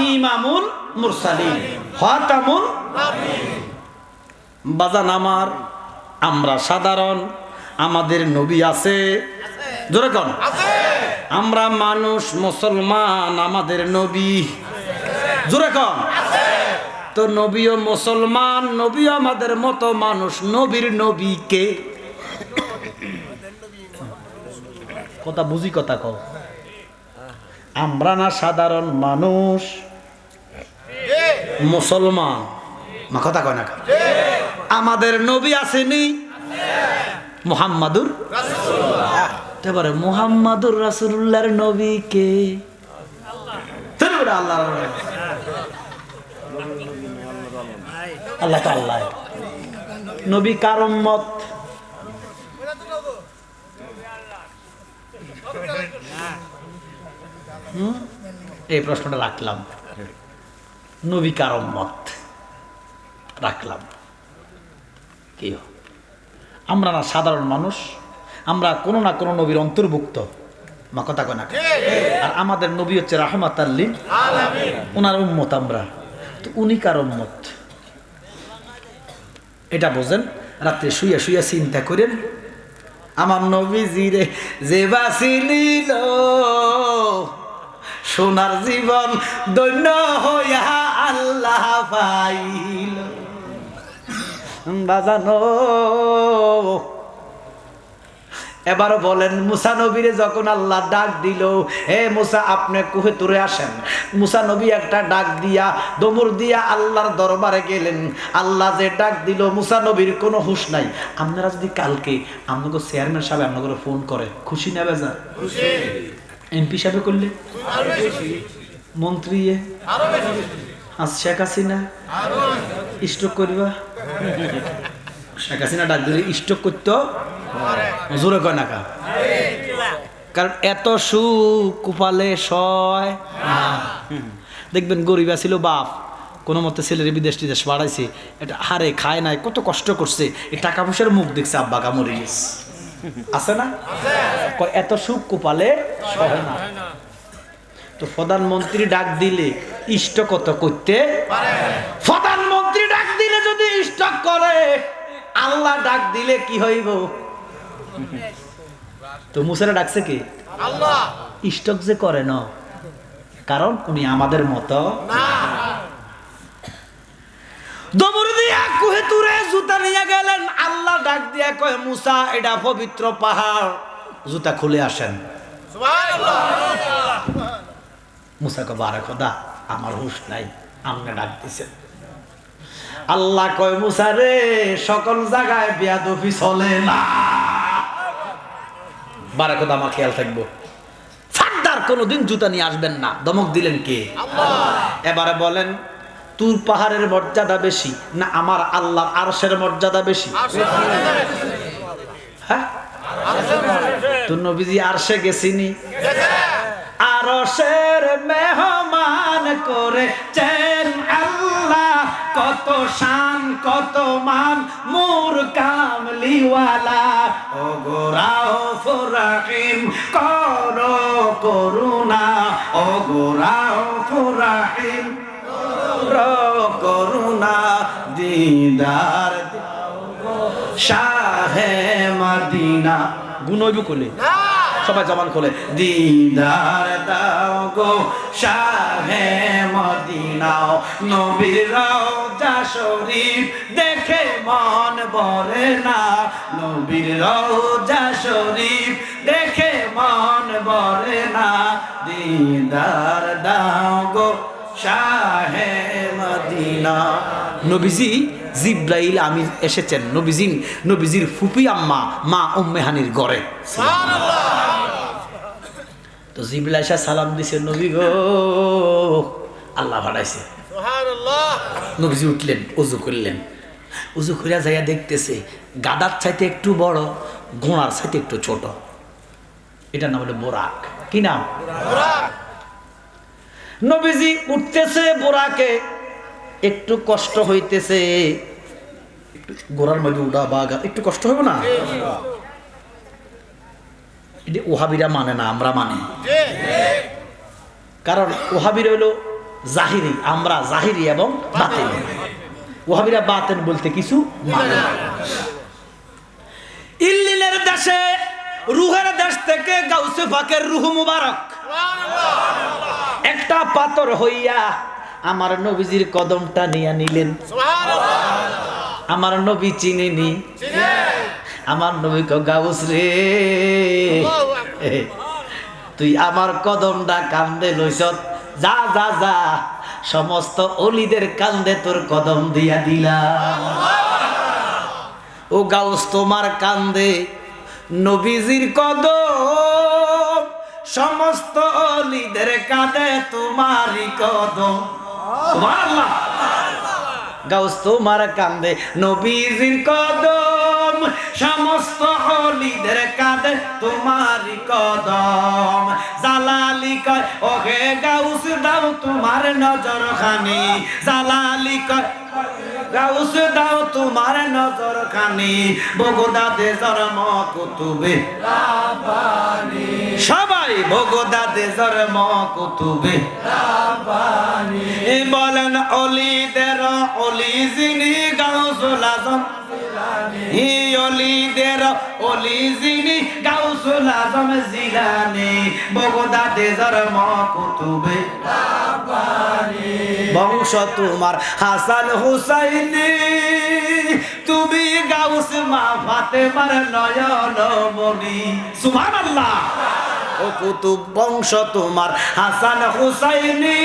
ইমামুল মুরসালিন খাতামুন নাবিয়্যিন বাজান আমার আমরা সাধারণ আমাদের নবী আছে জোরে কোন আছে আমরা মানুষ মুসলমান আমাদের নবী জোরে কোন আছে তো নবীও মুসলমান নবী আমাদের মতো মানুষ নবীর নবীকে কথা বুঝি কথা কও আমরা না সাধারণ মানুষ মুসলমান মা কথা কয় না আমাদের নবী আসেনি মুহাম্মাদুর রাসূলুল্লাহ এবারে মুহাম্মাদুর রাসূলুল্লাহর নবী কে আল্লাহ আল্লাহ আল্লাহ নবী কার উম্মত এই প্রশ্নটা রাখলাম নবী কার উম্মত রাখলাম কি আমরা না সাধারণ মানুষ আমরা কোনো না কোনো নবীর অন্তর্ভুক্ত মা কথা কয় না আর আমাদের নবী হচ্ছে রাহমাতাল লিল আলামিন ওনার উম্মত আমরা তো উনি কার উম্মত এটা বোঝেন রাত্রে শুয়ে শুয়ে চিন্তা করেন আমার নবীজি রে যে বাসি নিল সোনার জীবন দৈন্য হইয়া আল্লাহ পাইল বাজানো এবার বলেন মুসা নবীরে যখন আল্লাহ ডাক দিল হে মুসা আপনি কুহে তুরে আসেন মুসা নবী একটা ডাক দিয়া দমুর দিয়া আল্লাহর দরবারে গেলেন আল্লাহ যে ডাক দিল মুসা নবীর কোনো হুঁশ নাই আপনারা যদি কালকে আপনাকে চেয়ারম্যান সাহেব আপনাকে ফোন করে খুশি না বেজা খুশি এমপি সাহেব করলে আরো বেশি মন্ত্রী আরো বেশি আজ শেখ হাসিনা আরো স্ট্রোক করবা শেখ হাসিনা ডাক দিলে স্ট্রোক করতো জোরে কয় না কারণ এত সুখ কুপালে সয় দেখবেন গরিব ছিল বাপ কোনো মতে ছেলের বিদেশ টিদেশ বাড়াইছে এটা হারে খায় নাই কত কষ্ট করছে এই টাকা পয়সার মুখ দেখছে আব্বা কামড়ে গেছে আছে না এত সুখ কুপালে সয় না তো প্রধানমন্ত্রী ডাক দিলে ইষ্ট কত করতে প্রধানমন্ত্রী ডাক দিলে যদি ইষ্ট করে আল্লাহ ডাক দিলে কি হইব তো মুসারা ডাকছে কি আল্লাহ ইষ্টক যে করে না কারণ উনি আমাদের মতো না দমর দিয়া কুহে তুরে জুতা নিয়ে গেলেন আল্লাহ ডাক দিয়া কয় মুসা এটা পবিত্র পাহাড় জুতা খুলে আসেন সুবহানাল্লাহ মুসা কয় বারে খোদা আমার হুঁশ নাই আপনি ডাক দিছেন আল্লাহ কয় মুসা রে সকল জায়গায় বেয়াদবি চলে না বারাকত আমার খেয়াল থাকবো, ফারদার কোনোদিন জুতা নিয়ে আসবেন না। ধমক দিলেন কে? এবারে বলেন, তুর পাহাড়ের মর্যাদা বেশি না আমার আল্লাহর আরশের মর্যাদা বেশি? হ্যাঁ, তো নবীজি আরশে গেছিনি, আরশের মেহমান করেছেন আল্লাহ, কত শান কত মান মোর কামলিওয়ালা। ও গোরাও ফুরাহিম করো করুণা, ও গোরাও ফুরাহিম করুণা, দিদার শাহে মদিনা। গুনইব কোলে সবাই জবান খোলে, দিদার দাও গো শাহে মদিনা। নবীর রওজা শরীফ দেখে মন ভরে না, নবীর রওজা শরীফ দেখে মন ভরে না, দিদার দাও গো শাহে মদিনা। নবীজি জিব্রাইল আমিন এসেছেন নবীজির ফুপি আম্মা মা উম্মে হানির ঘরে। তো জিব্রাইল এসে সালাম দিছে, নবী গো আল্লাহ পাঠাইছে। নবীজি উঠলেন, ওযু করলেন, ওযু করে যাইয়া দেখতেছে গাদার চাইতে একটু বড়, ঘোড়ার চাইতে একটু ছোট। এটার নাম হলো বোরাক। কি নাম? নবীজি উঠতেছে বোরাকে, একটু কষ্ট হইতেছে, ঘোড়ার মধ্যে উঠা বাগা একটু কষ্ট হবে না? এটা ওহাবিরা মানে না, আমরা মানি। কারণ ওহাবির হইলো জাহিরি, আমরা জাহিরি এবং বাতিন। ওহাবিরা বাতেন বলতে কিছু মানে না। ইল্লিলের দেশে, রুহের দেশ থেকে গাউসে পাকের রুহ মুবারক একটা পাথর হইয়া আমার নবীজির কদমটা নিয়ে নিলেন। আমার নবী চিনেনি, আমার নবী কো গাউস রে, তুই আমার কদমটা কান্দে লইছ, যা যা যা, সমস্ত অলিদের কান্দে তোর কদম দিয়া দিলাম। ও গাউস তোমার কান্দে নবীজির কদম, সমস্ত অলিদের কাঁদে তোমারই কদম। সুবহানাল্লাহ। গাউস তোমার কান্দে নবীজির কদম, সমস্ত অলিদের কাঁদে তোমারই কদম। জালালি কয় ওহে গাউস দাও তোমার নজর খানি, জালালি কয় গাউস দাও তোমার নজর খানি, বগদাদে জন্ম কুতুবে রাব্বানি। সবাই বগদাদে জন্ম কুতুবে রাব্বানি। বলেন অলিদের অলি যিনি গাউসুল আজম, অলিদের অলি যিনি গাউসুল আজম জিলানি, বগদাদে জন্ম কুতুবে রাব্বানি। বংশ তোমার হাসান হুসাইনি, তুমি গাউস মা ফাতেমার নয়ন মনি। সুবহানাল্লাহ। ও কুতুব বংশ তোমার হাসান হুসাইনি,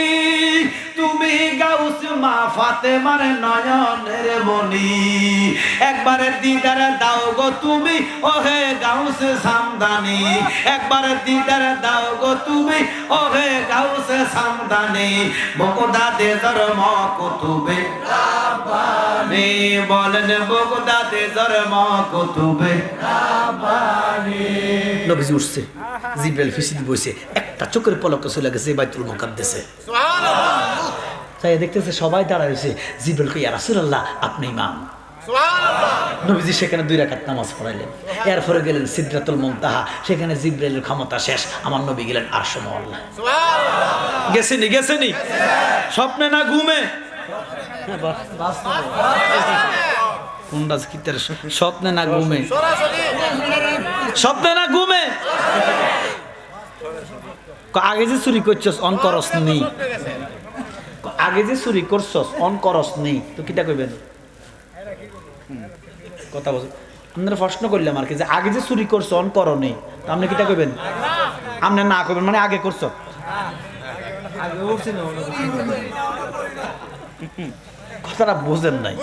তুমি গাউস মা ফাতেমার নয়নের মনি। একবারে দিদার দাও গো তুমি ওহে গাউস সামদানি, একবারে দিদার দাও গো তুমি ওহে গাউস সামদানি, বগদাদে জন্ম কুতুবে রাব্বানি। বলেন বগদাদে জন্ম কুতুবে রাব্বানি। নবীজি উঠছে, জিব্রাইল ফিসিতে বসে, একটা চোখের পলকে চলে গেছে বাইতুল মুকাদ্দাসে। সুবহানাল্লাহ। তাই দেখতেছে সবাই দাঁড়ায় রয়েছে। জিব্রাইল কই, ইয়া রাসূলুল্লাহ আপনি ইমাম। সুবহানাল্লাহ। নবীজি সেখানে 2 রাকাত নামাজ পড়াইলেন, এরপরে গেলেন সিদরাতুল মুনতাহা, সেখানে জিব্রাইলের ক্ষমতা শেষ, আমার নবী গেলেন আরশে মুআল্লা। সুবহানাল্লাহ। গেছেনি স্বপ্নে না ঘুমে? কোনটা কিতের স্বপ্নে না ঘুমে? স্বপ্নে না ঘুমে? আগে যে চুরি করছস অন করস নি, আগে যে চুরি করছস অন করস নি, তো কিটা কইবেন? কথা বল। আপনারা প্রশ্ন করলাম আর কি, যে আগে যে চুরি করছ অন করো নি, তো আপনি কিটা কইবেন? আপনি না কইবেন মানে আগে করছ। কথাটা বোঝেন নাই।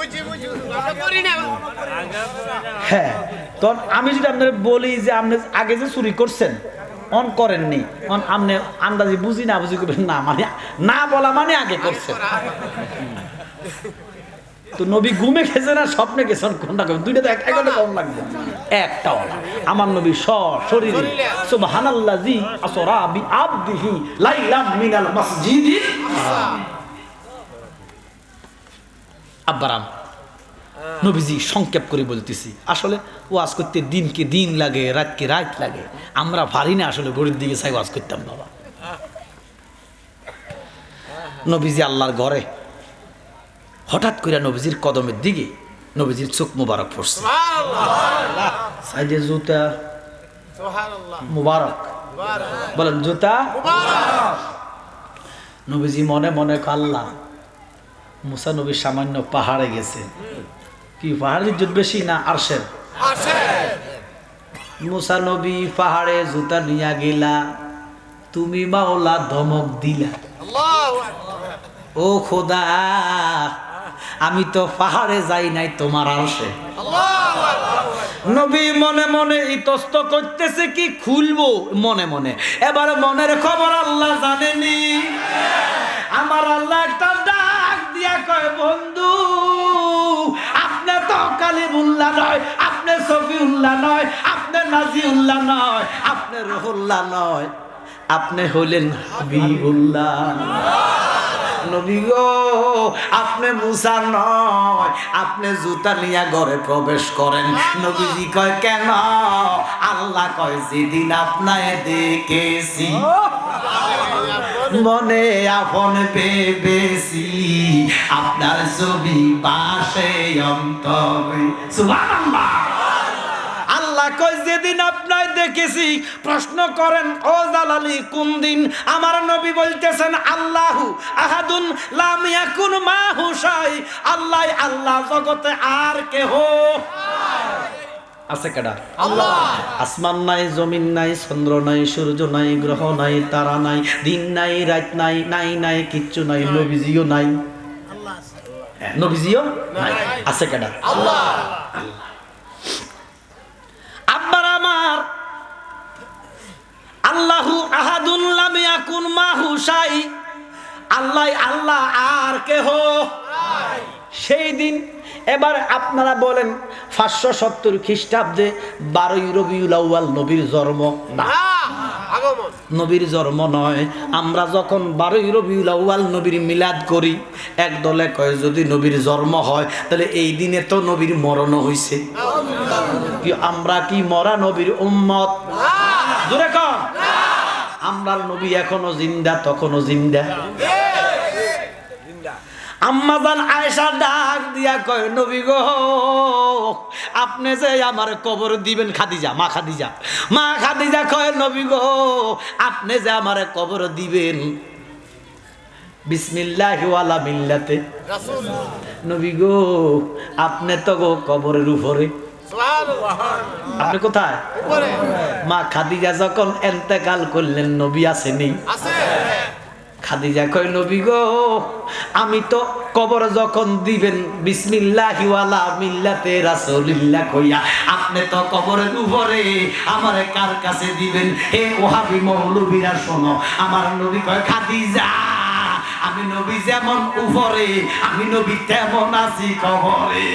হ্যাঁ, তখন আমি যদি আপনার বলি যে আপনি আগে যে চুরি করছেন অন করেননি, অন আপনি আন্দাজি বুঝি না বুঝি করবেন না, মানে না বলা মানে আগে করছেন। তো নবী ঘুমে গেছেন আর স্বপ্নে গেছেন, কোনটা করবেন? দুইটা তো একটা কম লাগবে, একটাও না। আমার নবী সশরীরে সুবহানাল্লাযী আসরা বিআবদিহি লাইলাম মিনাল মাসজিদিল হারাম। আব্বারাম নবীজি সংক্ষেপ করে বলতেছি, আসলে ওয়াজ করতে দিনকে দিন লাগে, রাতকে রাত লাগে। আমরা পারি না আসলে ঘড়ির দিকে চাই ওয়াজ করতাম বাবা। নবীজি আল্লাহর ঘরে, হঠাৎ করে নবীজির কদমের দিকে নবীজির চোখ মুবারক পড়ছে। সাইডে জুতা মুবারক, বলেন জুতা। নবীজি মনে মনে আল্লাহ, মুসা নবী সামান্য পাহাড়ে গেছে, কি পাহাড়ের ইজ্জত বেশি না আরশের? মুসা নবী পাহাড়ে জুতা নিয়া গেলা, তুমি মাওলা ধমক দিলা, ও খোদা আমি তো পাহাড়ে যাই নাই, তোমার আরশে। নবী মনে মনে ইতস্ত করতেছে কি খুলবো মনে মনে, এবার মনের খবর আল্লাহ জানেনি। আমার আল্লাহ একটা ডাক দিয়া কয়, বন্ধু আপনি তো কালিমুল্লাহ নয়, আপনি সফিউল্লাহ নয়, আপনি নাজিউল্লাহ নয়, আপনি রুহুল্লাহ নয়, আপনি হলেন হাবিবুল্লাহ। নবী গো আপনি মুসা নয়, আপনি জুতা নিয়ে ঘরে প্রবেশ করেন। নবীজি কয় কেন? আল্লাহ কয় যেদিন আপনায় দেখেছি মনে আপন ভেবেছি, আপনার ছবি পাশে অন্তরে। সুবহানাল্লাহ। আল্লাহ কয় যেদিন আপনায় দেখেছি, প্রশ্ন করেন ও জালালি কোন দিন? আমার নবী বলতেছেন আল্লাহু আহাদুন লাম ইয়াকুন মাহু শাই, আল্লাহ আল্লাহ, জগতে আর কেহ আছে কেডা? আল্লাহ। আসমান নাই, জমিন নাই, চন্দ্র নাই, সূর্য নাই, গ্রহ নাই, তারা নাই, দিন নাই, রাত নাই, নাই নাই কিচ্ছু নাই। নবীজিও নাই, নবীজিও নাই, আছে কেডা? আল্লাহ। আব্বার আমার আল্লাহু আহাদুন লাম ইয়াকুন মাহু শাই, আল্লাহ আল্লাহ আর কেহ সেই দিন। এবার আপনারা বলেন 570 খ্রিস্টাব্দে 12ই রবিউল আউয়াল নবীর জন্ম না, নবীর জন্ম নয়। আমরা যখন 12ই রবিউল আউয়াল নবীর মিলাদ করি, এক দলে কয় যদি নবীর জন্ম হয় তাহলে এই দিনে তো নবীর মরণ হইছে। কি আমরা কি মরা নবীর উম্মত? জোরে কর। আমরার নবী এখনো জিন্দা, তখনো জিন্দা। আম্মাজান আয়েশা ডাক দিয়া কয় নবী গো আপনি যে আমার কবর দিবেন, খাদিজা মা খাদিজা কয় নবী গো আপনি যে আমার কবর দিবেন বিসমিল্লাহি ওয়ালা মিল্লাতে রাসূল, নবী গো আপনি তো গো কবরের উপরে। সুবহানাল্লাহ। আপনি কোথায়? উপরে। মা খাদিজা যখন ইন্তেকাল করলেন নবী আসেনি? আছে। খাদিজা কয় নবী গো আমি তো কবর যখন দিবেন বিসমিল্লাহি ওয়ালা মিল্লাতে রাসূলিল্লাহ কইয়া, আপনি তো কবরের উপরে, আমারে কার কাছে দিবেন? হে ওহাবি মৌলবীরা শোনো, আমার নবী কয় খাদিজা আমি নবী যেমন উপরে, আমি নবী তেমন আছি কবরে।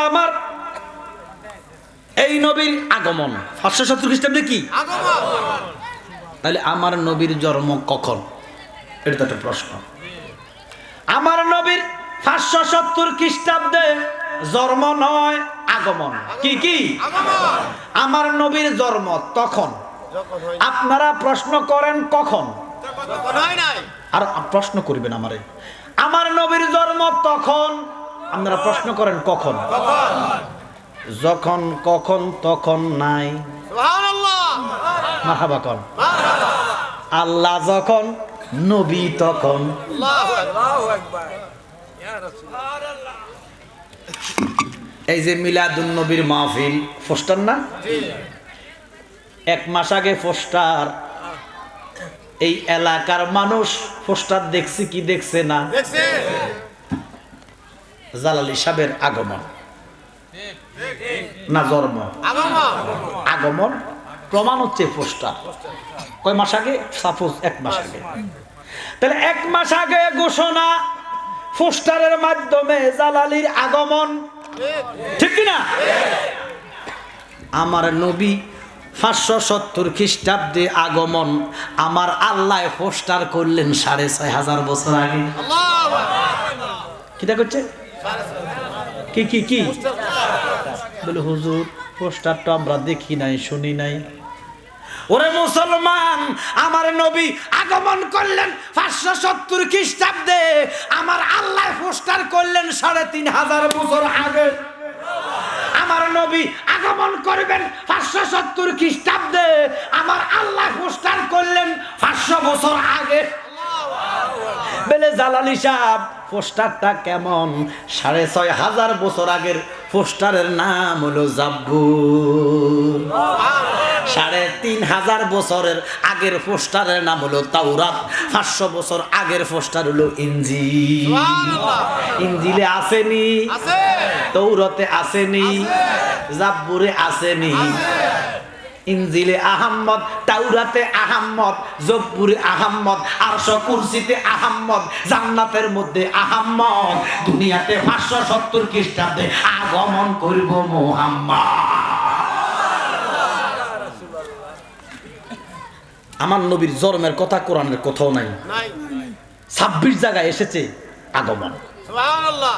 আমার এই নবীর আগমন 570 খ্রিস্টাব্দে কি আগমন? তাহলে আমার নবীর জন্ম কখন? এটা তো একটা প্রশ্ন। আমার নবীর 570 খ্রিস্টাব্দে জন্ম নয়, আগমন। কি কি আগমন? আমার নবীর জন্ম তখন। আপনারা প্রশ্ন করেন কখন? আর প্রশ্ন করবেন আমারে। আমার নবীর জন্ম তখন, আপনারা প্রশ্ন করেন কখন? যখন কখন তখন নাই। সুবহানাল্লাহ। মারহাবা কোন। আল্লাহ যখন, নবী তখন। আল্লাহু আকবার। ইয়া রাসূলুল্লাহ। এই যে মিলাদুন নবীর মাহফিল পোস্টার না, এক মাস আগে পোস্টার, এই এলাকার মানুষ পোস্টার দেখছি কি দেখছে না? জালালি সাহেবের আগমন না জন্ম? আগমন প্রমাণ হচ্ছে পোস্টার। কয় মাস আগে? সাপোজ 1 মাস আগে। তাহলে 1 মাস আগে ঘোষণা, পোস্টারের মাধ্যমে জালালির আগমন, ঠিক কিনা? আমার নবী 570 খ্রিস্টাব্দে আগমন, আমার আল্লাহ পোস্টার করলেন 6500 বছর আগে। কিটা করছে? কি কি কি বলে হুজুর পোস্টারটা আমরা দেখি নাই, শুনি নাই। ওরে মুসলমান, আমার নবী আগমন করলেন 570 খ্রিস্টাব্দে, আমার আল্লাহ পোস্টার করলেন 3500 বছর আগে। আমার নবী আগমন করবেন 570 খ্রিস্টাব্দে, আমার আল্লাহ পোস্টার করলেন 500 বছর আগে। বেলে জালালি সাহেব পোস্টারটা কেমন? 6500 বছর আগের পোস্টারের নাম হলো জাব্বুর। 3500 বছরের আগের পোস্টারের নাম হলো তাওরাত। 500 বছর আগের পোস্টার হলো ইনজিল। ইনজিলে আসেনি, তাওরাতে আসেনি, জাব্বুরে আসেনি। ইনজিলে আহম্মদ, তাওরাতে আহম্মদ, জব্বুরে আহম্মদ, আরশ কুরসিতে আহম্মদ, জান্নাতের মধ্যে আহম্মদ। দুনিয়াতে 570 খ্রিস্টাব্দে আগমন করব মুহাম্মদ। আমার নবীর জন্মের কথা কোরআনের কোথাও নাই। 26 জায়গায় এসেছে আগমন। সুবহানাল্লাহ।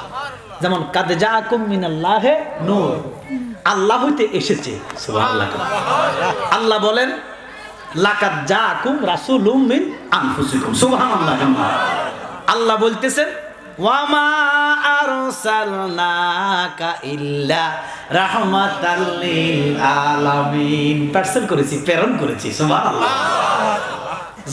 যেমন কাদ জাআকুম মিনাল্লাহি নূর, আল্লাহ হইতে এসেছে। সুবহানাল্লাহ। আল্লাহ বলেন লাকাদ জাআকুম রাসূলুম মিন আনফুসিকুম। সুবহানাল্লাহ। আল্লাহ বলতেছেন ওয়া মা আরসালনাকা ইল্লা রাহমাতাল লিল আলামিন। পার্সেল করেছি, প্রেরণ করেছি। সুবহানাল্লাহ।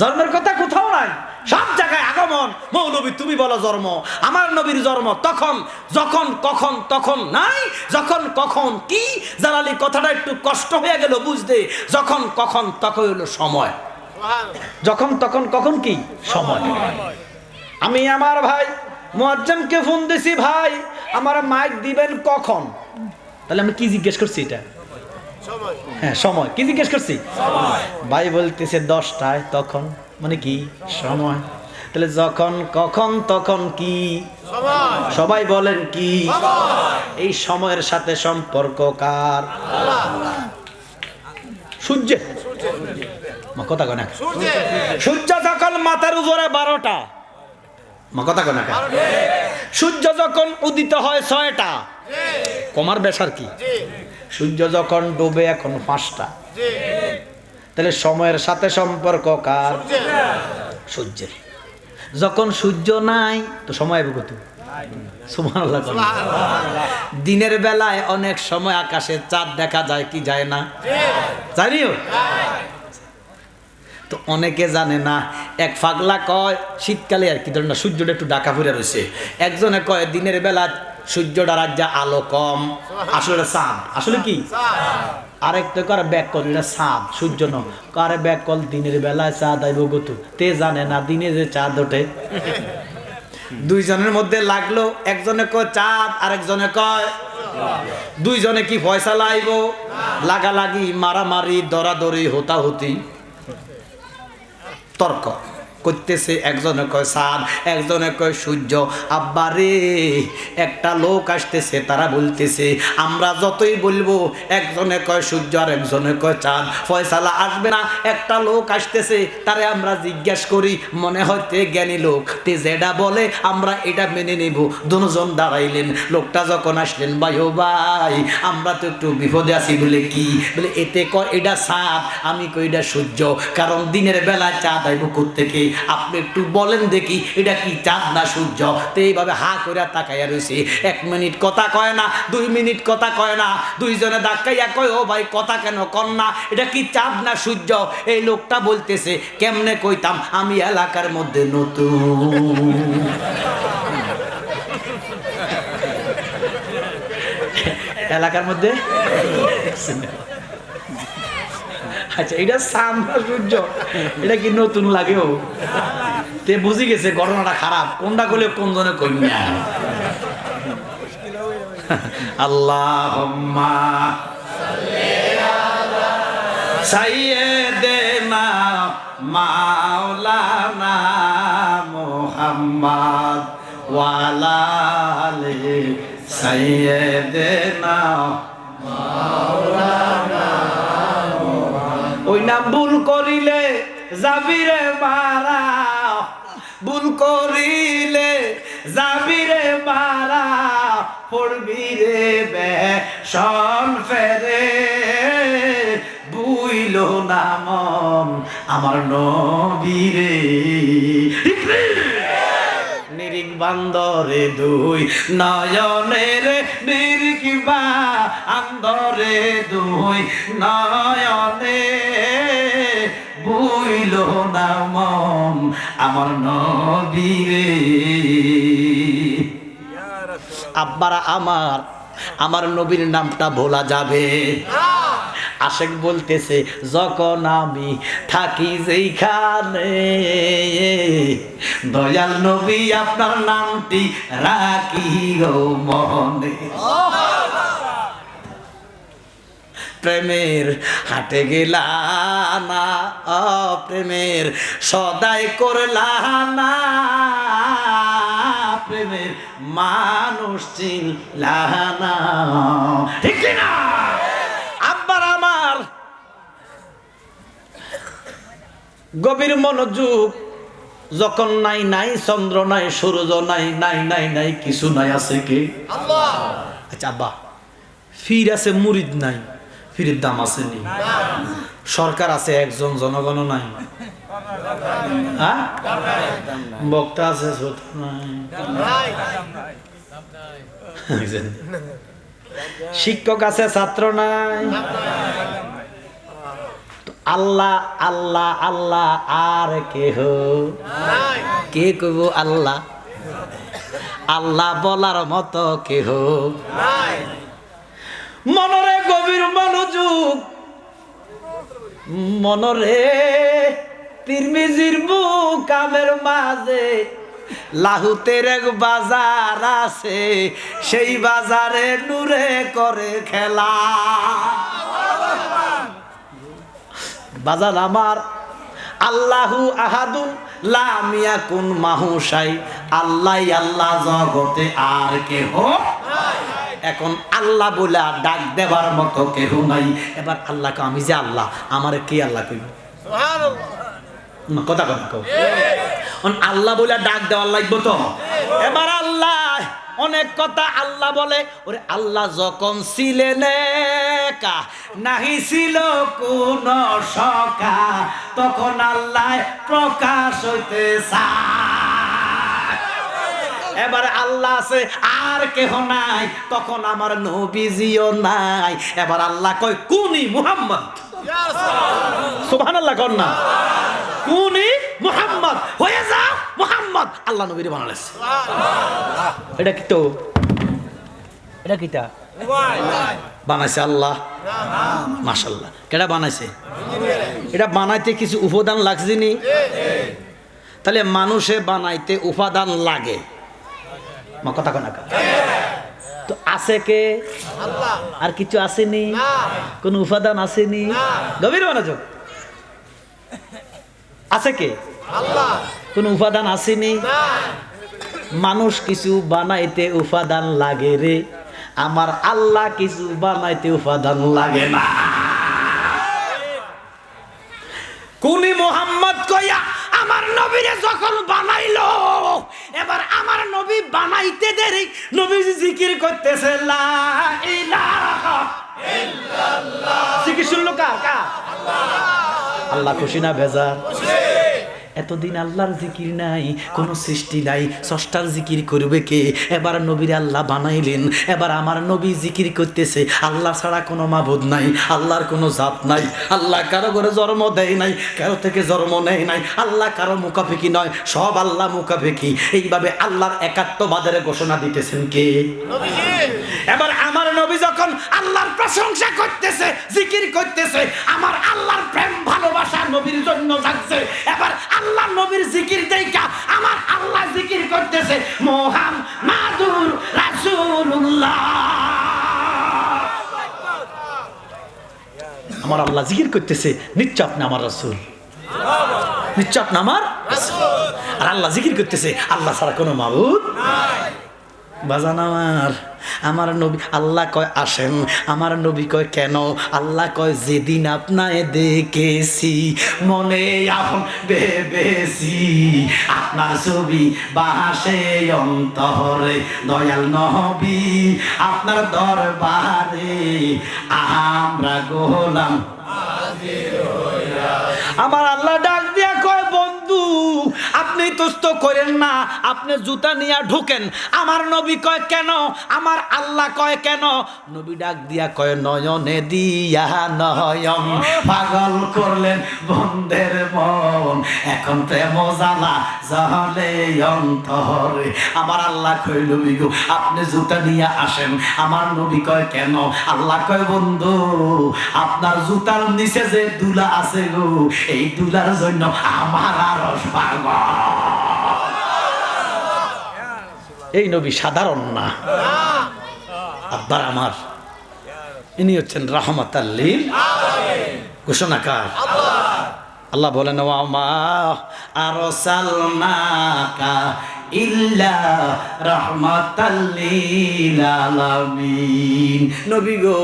জন্মের কথা কোথাও নাই, সব জায়গায় আগমন। মৌলবী তুমি বলো জন্ম, আমার নবীর জন্ম তখন, যখন, কখন, তখন নাই, যখন, কখন কি? জালালি কথাটা একটু কষ্ট হয়ে গেল বুঝতে। যখন, কখন, তখন হলো সময়। যখন, তখন, কখন কি? সময়। আমি আমার ভাই মুয়াজ্জমকে ফোন দিছি, ভাই আমার মাইক দিবেন কখন? তাহলে আমি কি জিজ্ঞেস করছি? এটা হ্যাঁ সময়। কি জিজ্ঞেস করছি? ভাই বলতেছে 10টায়, তখন মানে কি? সময়। তাহলে যখন, কখন, তখন কি? সবাই বলেন কি? এই সময়ের সাথে সম্পর্ক কার? সূর্যের। কথা কয় না? সূর্য যখন মাথার উপরে 12টা, কথা কয় না? সূর্য যখন উদিত হয় 6টা, কমার বেশার কি? সূর্য যখন ডুবে এখন 5টা। তাহলে সময়ের সাথে সম্পর্ক কার? সূর্যের। যখন সূর্য নাই তো সময় কত? সুবহানাল্লাহ। দিনের বেলায় অনেক সময় আকাশে চাঁদ দেখা যায় কি যায় না? জানিও তো অনেকে জানে না। এক পাগলা কয় শীতকালে আর কি ধরেন না, সূর্যটা একটু ডাকা ফুরে রয়েছে। একজনে কয় দিনের বেলা সূর্যটা রাজ্যা আলো কম, আসলে চাঁদ। আসলে কি? আরেকটা করে ব্যাক কল, এটা চাঁদ, সূর্য ন কারে ব্যাক কল। দিনের বেলায় চাঁদ আইব গত, তে জানে না দিনে যে চাঁদ ওঠে। দুইজনের মধ্যে লাগলো, একজনে কয় চাঁদ, আরেকজনে কয়। দুইজনে কি ফয়সালা আইব? লাগালাগি, মারামারি, দরাদরি, হোতাহতি, তর্ক করতেছে। একজনে কয় চাঁদ, একজনে কয় সূর্য। আব্বা রে, একটা লোক আসতেছে, তারা বলতেছে আমরা যতই বলবো, একজনে কয় সূর্য আর একজনে কয় চাঁদ, ফয়সালা আসবে না। একটা লোক আসতেছে, তারে আমরা জিজ্ঞেস করি, মনে হইতে জ্ঞানী লোক, তে যেটা বলে আমরা এটা মেনে নেব। দুজন দাঁড়াইলেন। লোকটা যখন আসলেন, ভাই ও ভাই আমরা তো একটু বিপদে আছি। বলে কি? বলে এতে কয় এটা চাঁদ, আমি কই এটা সূর্য। কারণ দিনের বেলায় চাঁদ আইব কোত্থেকে? আপনি একটু বলেন দেখি, এটা কি চাঁদ না সূর্য? তো এইভাবে হা করে তাকাইয়া রয়েছে। 1 মিনিট কথা কয় না, 2 মিনিট কথা কয় না। দুইজনে ধাক্কাইয়া কয় ও ভাই কথা কেন কন না, এটা কি চাঁদ না সূর্য? এই লোকটা বলতেছে কেমনে কইতাম, আমি এলাকার মধ্যে নতুন। এলাকার মধ্যে আচ্ছা এটা চাঁদ না সূর্য এটা কি নতুন লাগেও তে বুঝি গেছে ঘটনাটা খারাপ কোনটা করলে কোন জনে কন্যা আল্লাহুম্মা সাইয়্যিদিনা মাওলানা মুহাম্মদ ওয়া আলা আলি সাইয়্যিদিনা মাওলানা ওই নাম ভুল করিলে যাবিরে মারা ভুল করিলে যাবিরে মারা পড়বি রে বেশন ফেরে বুইল নাম আমার নবীরে নিরিক বান্দরে দুই নয়নের নিরিকবা আন্দরে দুই নয়নে বুইল নাম আমার নবীরে আব্বারা আমার নবীর নামটা ভোলা যাবে আশেক বলতেছে যখন আমি থাকি যেইখানে দয়াল নবী আপনার নামটি রাখি গো মনে প্রেমের হাটে গেলা না প্রেমের সদাই করলা না প্রেমের মানুষ চিনলা না ঠিক না আব্বার আমার গভীর মনোযোগ যখন নাই নাই চন্দ্র নাই সূর্য নাই নাই নাই নাই কিছু নাই আছে কি আল্লাহ আচ্ছা আব্বা ফির আছে মুরিদ নাই ফিরের দাম আছে নি সরকার আছে একজন জনগণ নাই হ্যাঁ বক্তা আছে শিক্ষক আছে ছাত্র নাই আল্লাহ আল্লাহ আল্লাহ আর কেহ কে কইব আল্লাহ আল্লাহ বলার মতো কেহ মনরে গভীর মনোযোগ মনরে তিরমিজির বুক কামের মাঝে লাহুতের এক বাজার আছে সেই বাজারে নূরে করে খেলা বাজার আমার আল্লাহু আহাদুন লাম ইয়াকুন মাহু শাই আল্লাহ আল্লাহ জগতে আর কেহ এখন আল্লাহ বলে ডাক দেবার মতো কেহ নাই এবার আল্লাহকে আমি যে আল্লাহ আমারে কি আল্লাহ কইব কথা কথা কও আল্লাহ বলে ডাক দেওয়ার লাগবে তো এবার আল্লাহ অনেক কথা আল্লাহ বলে ওরে আল্লাহ যখন ছিলেন একা নাহি ছিল কোন সকা তখন আল্লাহ প্রকাশ হইতে চায় এবার আল্লাহ আছে আর কেহ নাই তখন আমার নবীজিও নাই এবার আল্লাহ কয় কুনি মুহাম্মদ সুবহানাল্লাহ কর না কুনি মুহাম্মদ হয়ে যাও মুহাম্মদ আল্লাহ নবীরে বানালেন এটা কি তো এটা কিটা বানাইছে আল্লাহ মাশাআল্লাহ কেডা বানাইছে এটা বানাইতে কিছু উপাদান লাগছে নি তাহলে মানুষে বানাইতে উপাদান লাগে মা কথা কোনা তো আছে কে আল্লাহ আর কিছু আসেনি কোন উপাদান আসেনি গভীর মনোযোগ আছে কে আল্লাহ কোন উপাদান আসেনি মানুষ কিছু বানাইতে উপাদান লাগে রে আমার আল্লাহ কিছু বানাইতে উপাদান লাগে না কুনি মুহাম্মদ কইয়া আমার নবীরে যখন বানাইলো এবার আমার নবী বানাইতে দেরি নবীজি জিকির করতেছে লা ইলাহা ইল্লাল্লাহ জিকির শুনলো কার আল্লাহ আল্লাহ খুশি না বেজার খুশি এতদিন আল্লাহর জিকির নাই কোনো সৃষ্টি নাই স্রষ্টার জিকির করবে কে এবার নবীর আল্লাহ বানাইলেন এবার আমার নবী জিকির করতেছে আল্লাহ ছাড়া কোনো মাবুদ নাই আল্লাহর কোনো জাত নাই আল্লাহ কারো ঘরে জন্ম দেয় নাই কারো থেকে জন্ম নেয় নাই আল্লাহ কারো মুখাফিকি নয় সব আল্লাহ মুখাফিকি এইভাবে আল্লাহর একাত্মবাদের ঘোষণা দিতেছেন কে নবীজি এবার আমার নবী যখন আল্লাহর প্রশংসা করতেছে, জিকির করতেছে, আমার আল্লাহর প্রেম ভালোবাসা নবীর জন্য যাচ্ছে। এবার আল্লাহ নবীর জিকির দেখা আমার আল্লাহ জিকির করতেছে মুহাম্মাদুর রাসূলুল্লাহ। আমার আল্লাহ জিকির করতেছে, নিশ্চয় আপনি আমার রাসূল, নিশ্চয় আপনি আমার রাসূল। আর আল্লাহ জিকির করতেছে, আল্লাহ ছাড়া কোনো মাবুদ নাই। বাজান আমার নবী, আল্লাহ কয় আসেন, আমার নবী কয় কেন? আল্লাহ কয় যেদিন আপনায় দেখেছি মনে আপন ভেবেছি, আপনার ছবি বাসে অন্তরে দয়াল নবী, আপনার দরবারে আমরা গোলাম। আমার আল্লাহ ডাক দিয়া কয় বন্ধু আপনি তোস্ত করেন না, আপনি জুতা নিয়ে ঢুকেন। আমার নবী কয় কেন? আমার আল্লাহ কয় কেন? নবী ডাক দিয়া কয় নয়নে দিয়া নয়ন পাগল করলেন বন্ধের মন, এখন প্রেম জ্বালা জ্বলে অন্তরে। আমার আল্লাহ কয় নবী গো আপনি জুতা নিয়ে আসেন। আমার নবী কয় কেন? আল্লাহ কয় বন্ধু আপনার জুতার নিচে যে দুলা আছে গো, এই দুলার জন্য আমার আরশ পাগল। এই নবী সাধারণ না আব্বার আমার, ইনি হচ্ছেন রাহমাতাল লিল আলামিন, ঘোষণাকার আল্লাহ বলেন ওয়া মা আরসালনাকা ইল্লা রাহমাতাল লিল আলামিন। নবী গো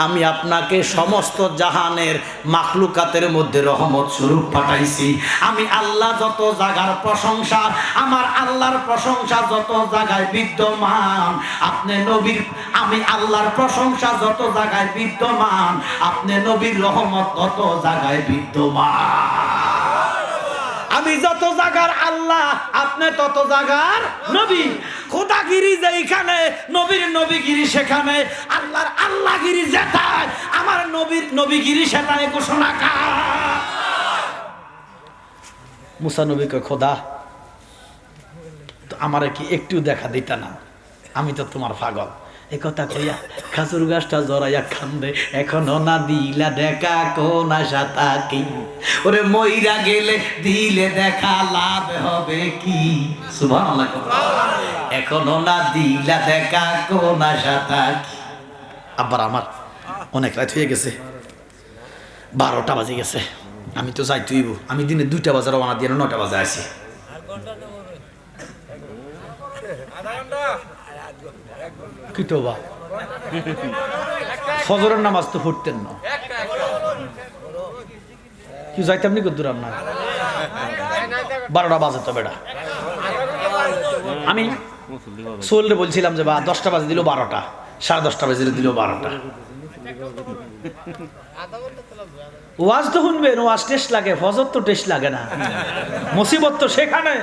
আমি আপনাকে সমস্ত জাহানের মাখলুকাতের মধ্যে রহমত স্বরূপ পাঠাইছি। আমি আল্লাহ যত জায়গার প্রশংসা, আমার আল্লাহর প্রশংসা যত জায়গায় বিদ্যমান, আপনি নবীর, আমি আল্লাহর প্রশংসা যত জায়গায় বিদ্যমান, আপনি নবীর রহমত তত জায়গায় বিদ্যমান। আমি যত জায়গার আল্লাহ, আপনি তত জায়গার নবী। খোদাগিরি যেখানে, নবীর নবীগিরি সেখানে, আল্লাহর আল্লাহগিরি যেটায়, আমার নবীর নবীগিরি সেটায় ঘোষণাকার। মুসা নবী কয় খোদা তো আমারে কি একটু দেখা দিতা না, আমি তো তোমার পাগল। এ কথা কইয়া খাজুর গাছটা জড়াইয়া কান্দে, এখনো না দিলা দেখা কোন আশা থাকি, ওরে মইরা গেলে দিলে দেখা লাভ হবে কি? সুবহানাল্লাহ। এখনো না দিলা দেখা কোন আশা থাকি। আব্বার আমার অনেক রাত হয়ে গেছে, 12টা বাজে গেছে, আমি তো যাই তুইব। আমি দিনে 2টা বাজে রওনা দিয়ে 9টা বাজে আসি। কি তো বা ফজরের নামাজ তো পড়তেন না, কি যাইতাম নি কত দূর না? 12টা বাজে তো বেটা। আমি সোলরে বলছিলাম যে বা 10টা বাজে দিল 12টা, 10:30 বাজে দিল 12টা। ওয়াজ তো শুনবেন, ওয়াজ টেস্ট লাগে, ফজর তো টেস্ট লাগে না, মুসিবত তো সেখানে।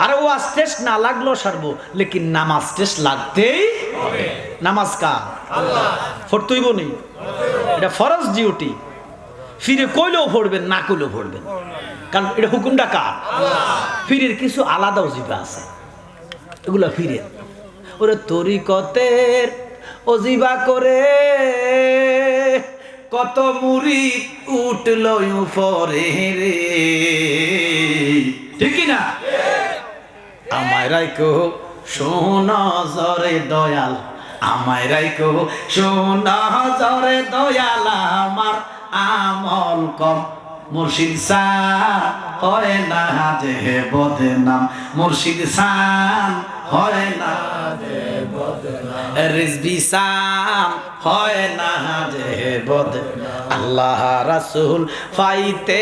আরে ওয়াজ টেস্ট না লাগলো সারবো, লেকিন নামাজ টেস্ট লাগতেই হবে। নামাজ কার? আল্লাহ। পড়তেই বনি, এটা ফরজ ডিউটি। ফিরে কইলেও পড়বেন, না কইলেও পড়বেন, কারণ এটা হুকুমটা কার? আল্লাহ। ফিরের কিছু আলাদা ওজিবা আছে, এগুলা ফিরে ওরে তরিকতের ওজিবা করে কত মুড়ি উঠল উপরে রে, ঠিক না? আমায় রাইকো সোনজরে দয়াল, আমায় রাইকো সোনজরে দয়াল, আমার আমল কম মুর্শিদ সান হয় না যে বদনাম, মুর্শিদ সান হয় না যে বদনাম, রিজভি সান হয় না যে বদনাম। আল্লাহ রাসূল পাইতে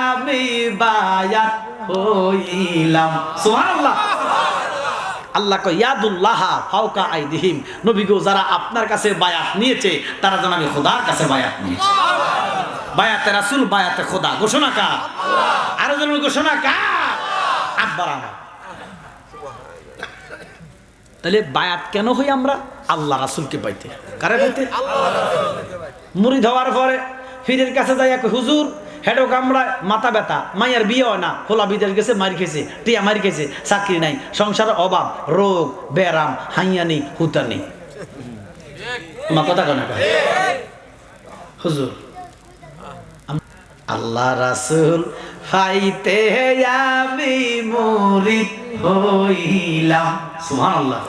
আমি বায়াত হইলাম। সুবহানাল্লাহ। আল্লাহ কয় ইয়াদুল্লাহ ফাওকা আইদিহিম, নবী গো যারা আপনার কাছে বায়াত নিয়েছে তারা যেন আমি খোদার কাছে বায়াত নিয়েছে। বায়াতে রাসূল, বায়াতে খোদা, ঘোষণা কার? আল্লাহ। আরো যেন ঘোষণা কার? আব্বার আমার। তাহলে বায়াত কেন হই আমরা? আল্লাহ রাসূলকে পাইতে। কারে পাইতে? মুরিদ হওয়ার পরে ফিরের কাছে যাই হুজুর হেডো কামড়ায়, মাথা ব্যথা, মায়ের বিয়ে হয় না, খোলা বিদেশ গেছে, মারি খেয়েছে, টিয়া মারি খেয়েছে, চাকরি নাই, সংসারের অভাব, রোগ, ব্যারাম, হাইয়ানি, হুতানি, মা কথা কেন হুজুর আল্লাহ রাসূল পাইতে আমি মুরিদ হইলাম সুবহানাল্লাহ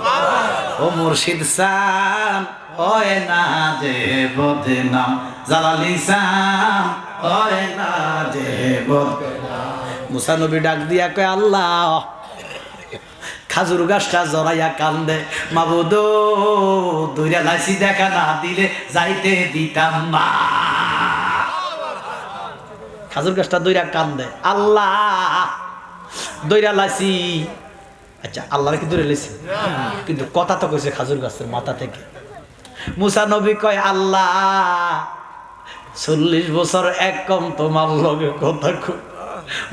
ও মুর্শিদ সান হয় না যে বদনাম জালালি সান হয় না যে বদনাম মুসা নবী ডাক দিয়া কয় আল্লাহ খাজুর গাছটা জড়াইয়া কান্দে মাবুদ দইরা লাইছি দেখা না দিলে যাইতে দিতাম না খাজুর গাছটা দইরা কান্দে আল্লাহ দইরা লাইছি আচ্ছা আল্লাহ কি দইরা লাইছি কিন্তু কথা তো কইছে খাজুর গাছের মাথা থেকে মুসা নবী কয় আল্লাহ 40 বছর এক কম তোমার লগে কথা কই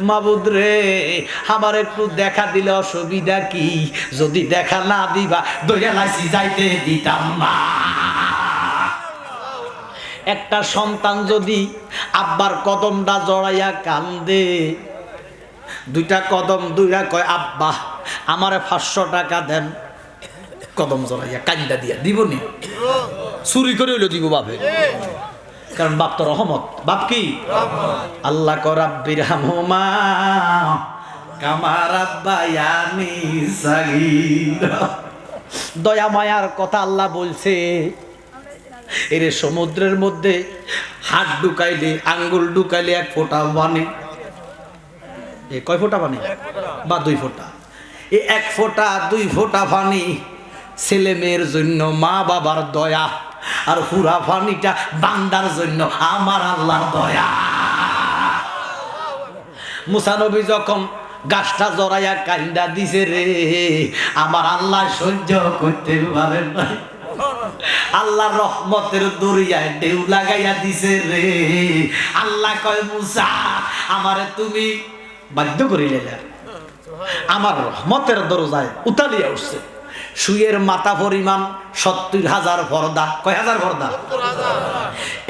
মাবুদ রে আমার একটু দেখা দিলে অসুবিধা কি যদি দেখা না দিবা দইরা লাইছি যাইতে দিতাম না একটা সন্তান যদি আব্বার কদমটা জড়াইয়া কান্দে দুইটা কদম দুইরা কয় আব্বা আমারে 500 টাকা দেন কদম জড়াইয়া কান্দা দিয়া দিবনি চুরি করে হইলো দিব বাপে কারণ বাপ তো রহমত বাপ কি আল্লাহ ক রাব্বির হামহুমা কামা রাব্বায়ানি সাগীরা দয়া মায়ার কথা আল্লাহ বলছে এরে সমুদ্রের মধ্যে হাত ঢুকাইলে আঙ্গুল ঢুকাইলে 1 ফোঁটা পানি কয় ফোঁটা পানি বা 2 ফোঁটা এই 1 ফোঁটা 2 ফোঁটা পানি ছেলে মেয়ের জন্য মা বাবার দয়া আর পুরা পানিটা বান্দার জন্য আমার আল্লাহর দয়া মুসা নবী যখন গাছটা জড়াইয়া কান্দা দিছে রে আমার আল্লাহ সহ্য করতে পারে না আল্লাহ রহমতের দরিয়ায় ঢেউ লাগাইয়া দিছে রে আল্লাহ কয় মুসা আমারে তুমি বাধ্য করিলে না আমার রহমতের দরজায় উতালিয়া উঠছে সুয়ের মাথা পরিমাণ 70,000 পর্দা কয় হাজার পর্দা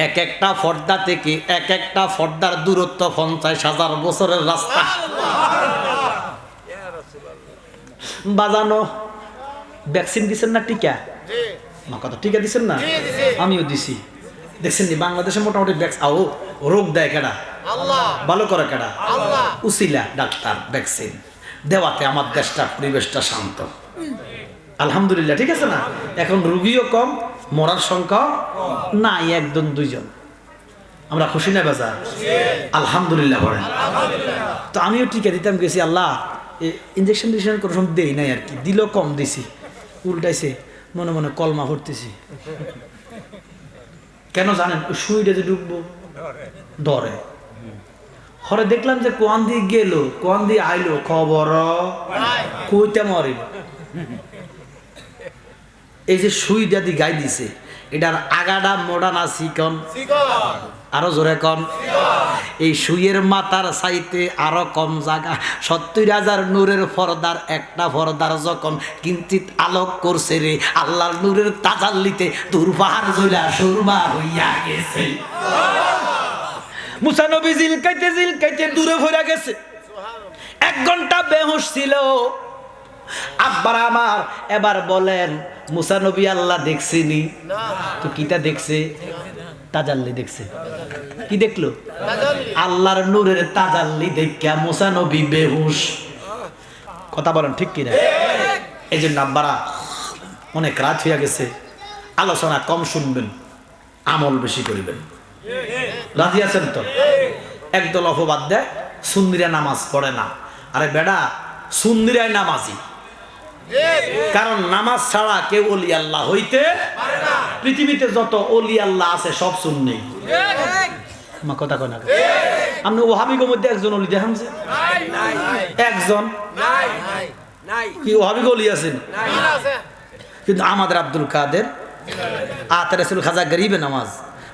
এক একটা পর্দা থেকে এক একটা পর্দার দূরত্ব 50,000 বছরের রাস্তা বাজানো ভ্যাকসিন দিচ্ছেন না টিকা কথা টিকা দিচ্ছেন না আমিও দিছি দেখছেন নি বাংলাদেশে মোটামুটি রোগ দেয় কেডা ভালো করে কেডা উসিলা ডাক্তার ভ্যাকসিন দেওয়াতে আমার দেশটা পরিবেশটা শান্ত আলহামদুলিল্লাহ ঠিক আছে না এখন রোগীও কম মরার সংখ্যা নাই 1-2 জন আমরা খুশি না বাজার আলহামদুলিল্লাহ বলেন তো আমিও টিকা দিতাম গেছি আল্লাহ ইঞ্জেকশন কোনো সময় দেই নাই আর কি দিল কম দিছি উল্টাইছে মনে মনে কলমা ভরতেছি কেন জানেন ওই সুইটা যে ঢুকবো ডরে হরে দেখলাম যে কোয়ান দিয়ে গেল কোয়ান দিয়ে আইলো খবর কইতে মরিল এই যে সুইটা দিয়ে গাই দিছে এটার আগাডা মোড়া না চিকন আরো জোরে কন এই সুইয়ের মাথার চাইতে আরো কম জায়গা 70,000 নূরের পর্দার একটা পর্দার যখন কিঞ্চিত আলোক করছে রে আল্লাহর নূরের তাজাল্লিতে দুর্বাহার জইলা সুরমা হইয়া গেছে মুসা নবী জিলকাইতে দূরে ভরে গেছে 1 ঘন্টা বেহুশ ছিল আব্বার আমার এবার বলেন মুসা নবী আল্লাহ দেখছেনি তো কিটা দেখছে তাজাল্লি দেখছে কি দেখলো আল্লাহর নূরের তাজাল্লি দেখিয়া মুসা নবী বেহুশ কথা বলেন ঠিক কিনা এই জন্য আব্বারা অনেক রাত হইয়া গেছে আলোচনা কম শুনবেন আমল বেশি করিবেন রাজি আছেন তো একদল অপবাদ দেয় সুন্নিরা নামাজ পড়ে না আরে বেডা সুন্নিরাই নামাজি কারণ নামাজ ছাড়া কেউ ওলি আল্লাহ হইতে পারে না পৃথিবীতে যত ওলি আল্লাহ আছে সব সুন্নি মা কথা কয় না আপনি ওহাবিগের মধ্যে একজন ওলি দেখান যে একজন কি ওহাবিগ ওলি আছেন কিন্তু আমাদের আব্দুল কাদের আতরাসুল খাজা গরিবে নামাজ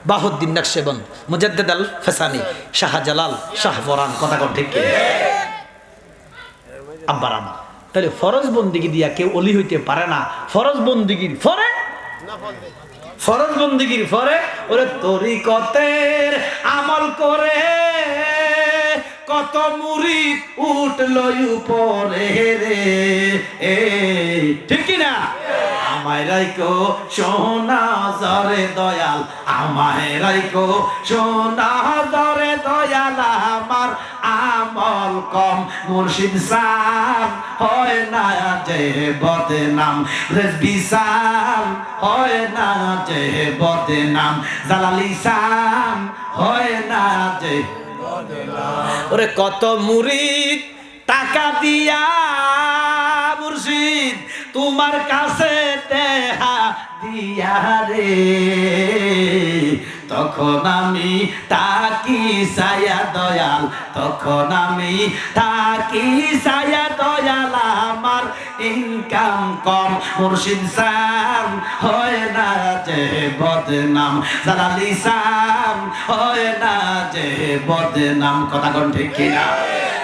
বাহুদ্দিন নকশবন্দ মুজাদ্দিদ আল ফসানি শাহজালাল শাহপরান কথা কন ঠিক আব্বার আমার তাহলে ফরজ বন্দিগি দিয়া কেউ ওলি হইতে পারে না ফরজ বন্দিগির ফরে ওরে তরিকতের আমল করে কত মুরিদ উঠল উপরে রে ঠিক কি না আমায় রাইকো সোনা জরে দয়াল, আমায় রাইকো সোনা জরে দয়াল, আমার আমল কম মুর্শিদ সাম হয় না যে বদনাম, রেজবি সাম হয় না যে বদনাম, জালালি সাম হয় না যে বদনাম। ওরে কত মুরিদ টাকা দিয়া মুর্শিদ তোমার কাছে দেহা দিয়া রে, তখন আমি তাকি সায়া দয়াল, তখন আমি তাকি সায়া দয়াল, আমার ইনকাম কম মুর্শিদ সাম হয় না যে বদনাম, জালালি সাম হয় না যে বদনাম। কথা কোন ঠিক কিনা?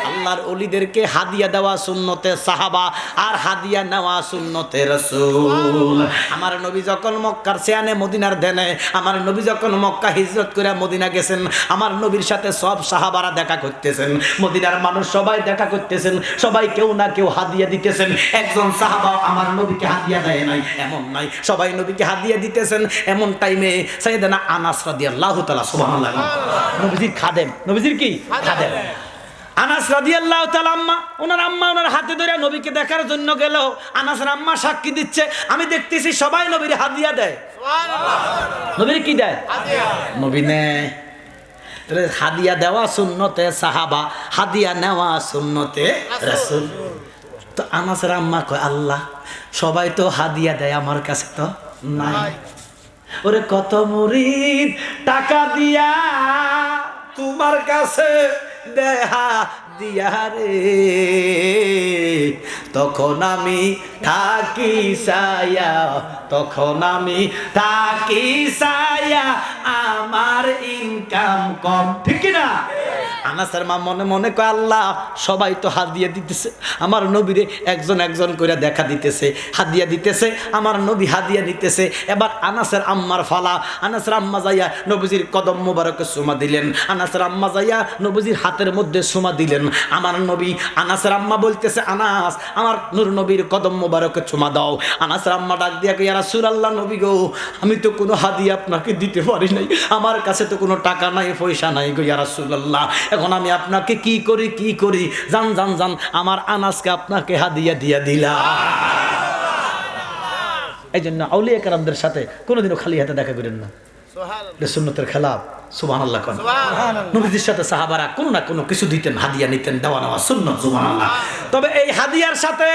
আল্লাহর ওলিদেরকে হাদিয়া দেওয়া সুন্নতে সাহাবা আর হাদিয়া নেওয়া সুন্নতে রাসূল। আমার নবী যখন মক্কার সিয়ানে মদিনার দেনে, আমার নবী যখন মক্কা হিজরত করে মদিনা গেছেন, আমার নবীর সাথে সব সাহাবারা দেখা করতেছেন, মদিনার মানুষ সবাই দেখা করতেছেন, সবাই কেউ না কেউ হাদিয়া দিতেছেন। একজন সাহাবা আমার নবীকে হাদিয়া দেয় নাই এমন নাই, সবাই নবীকে হাদিয়া দিতেছেন। এমন টাইমে সাইয়েদনা আনাস রাদিয়াল্লাহু তাআলা, সুবহানাল্লাহ, নবীজির খাদেম, নবীজির কি খাদেম, আনাস রাদিয়াল্লাহু তাআলা ওনার আম্মা ওনার হাতে ধরে নবীকে দেখার জন্য গেল। আনাসের আম্মা সাক্ষী দিচ্ছে, আমি দেখতেছি সবাই নবীর হাদিয়া দেয়। সুবহানাল্লাহ, নবীর কি দেয়? হাদিয়া। নবী নেয়। তাহলে হাদিয়া দেওয়া সুন্নতে সাহাবা, হাদিয়া নেওয়া সুন্নতে রাসূল। তো আনাসের আম্মা কয়, আল্লাহ সবাই তো হাদিয়া দেয়, আমার কাছে তো নাই। ওরে কত মুরিদ টাকা দিয়া তোমার কাছে দেহা দিয়া রে, তখন আমি থাকি সায়া, তখন আমি থাকি সায়া, আমার ইনকাম কম। ঠিক না? আনাসের মা মনে মনে কয়, আল্লাহ সবাই তো হাদিয়া দিতেছে, আমার নবীরে একজন একজন করে দেখা দিতেছে, হাদিয়া দিতেছে, আমার নবী হাদিয়া নিতেছে। এবার আনাসের আম্মার ফালা। আনাসের আম্মা যাইয়া নবীজির কদম মোবারকে চুমা দিলেন, আনাসের আম্মা যাইয়া নবীজির হাতের মধ্যে চুমা দিলেন। আমার নবী, আনাসের আম্মা বলতেছে, আনাস আমার নূর নবীর কদম মোবারকে চুমা দাও। আনাসের আম্মা ডাক দিয়া কই, ইয়া রাসূলুল্লাহ, নবী গো, আমি তো কোনো হাদিয়া আপনাকে দিতে পারি নাই, আমার কাছে তো কোনো টাকা নাই, পয়সা নাই গো ইয়া রাসূলুল্লাহ, এখন আমি আপনাকে কি করি কি করি? জান জান জান, আমার আনাসকে আপনাকে হাদিয়া দিয়া দিলা। এই জন্য আউলিয়া কেরামদের সাথে কোনোদিনও খালি হাতে দেখা করেন না, সুন্নতের খেলাফ। সুবহানাল্লাহ। নবীজির সাথে সাহাবারা কোনো না কোনো কিছু দিতেন, হাদিয়া নিতেন, দেওয়া নেওয়া সুন্নত। সুবহানাল্লাহ। তবে এই হাদিয়ার সাথে,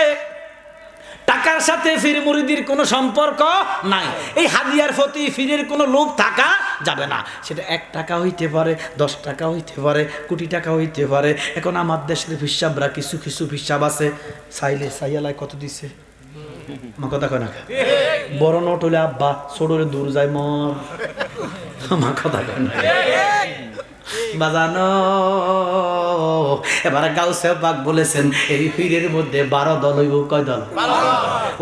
টাকার সাথে ফির মুরিদির কোনো সম্পর্ক নাই। এই হাদিয়ার প্রতি ফিরের কোনো লোভ থাকা যাবে না। সেটা 1 টাকা হইতে পারে, 10 টাকা হইতে পারে, কোটি টাকা হইতে পারে। এখন আমার দেশের হিসাবরা কিছু কিছু হিসাব আছে, চাইলে চাইয়ালায় কত দিছে, আমার কথা কয় না, বড় নোট হইলে আব্বা, ছোট হলে দূর যায় মর, আমার কথা কয় না বাজানো। এবারে গাউসে পাক বলেছেন, এই পীরের মধ্যে 12 দল হইব। কয় দল?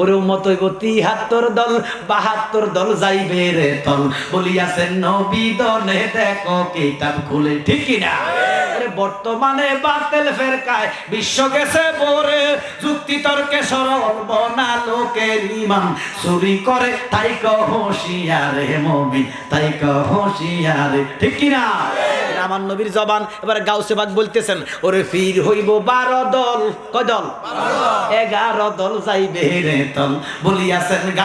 ওরে উম্মত হইব 73 দল, 72 দল যাইবে রে তল, বলিয়াছেন নবী দনে দেখো কিতাব খুলে। ঠিক কি না? বর্তমানে বাতিল ফেরকায় বিশ্ব গেছে পরে, যুক্তি তর্কে সরল বনা লোকের ইমান, চুরি করে তাই হুঁশিয়ারে মুমিন, তাই হুঁশিয়ারে। ঠিক কি না? আমার নবীর জবান। এবারে গাউসে পাক বলতেছেন, ওরে পীর হইব 12 দল। কয় দল? 11 দল যাইবে রে তল, বলিয়াছেন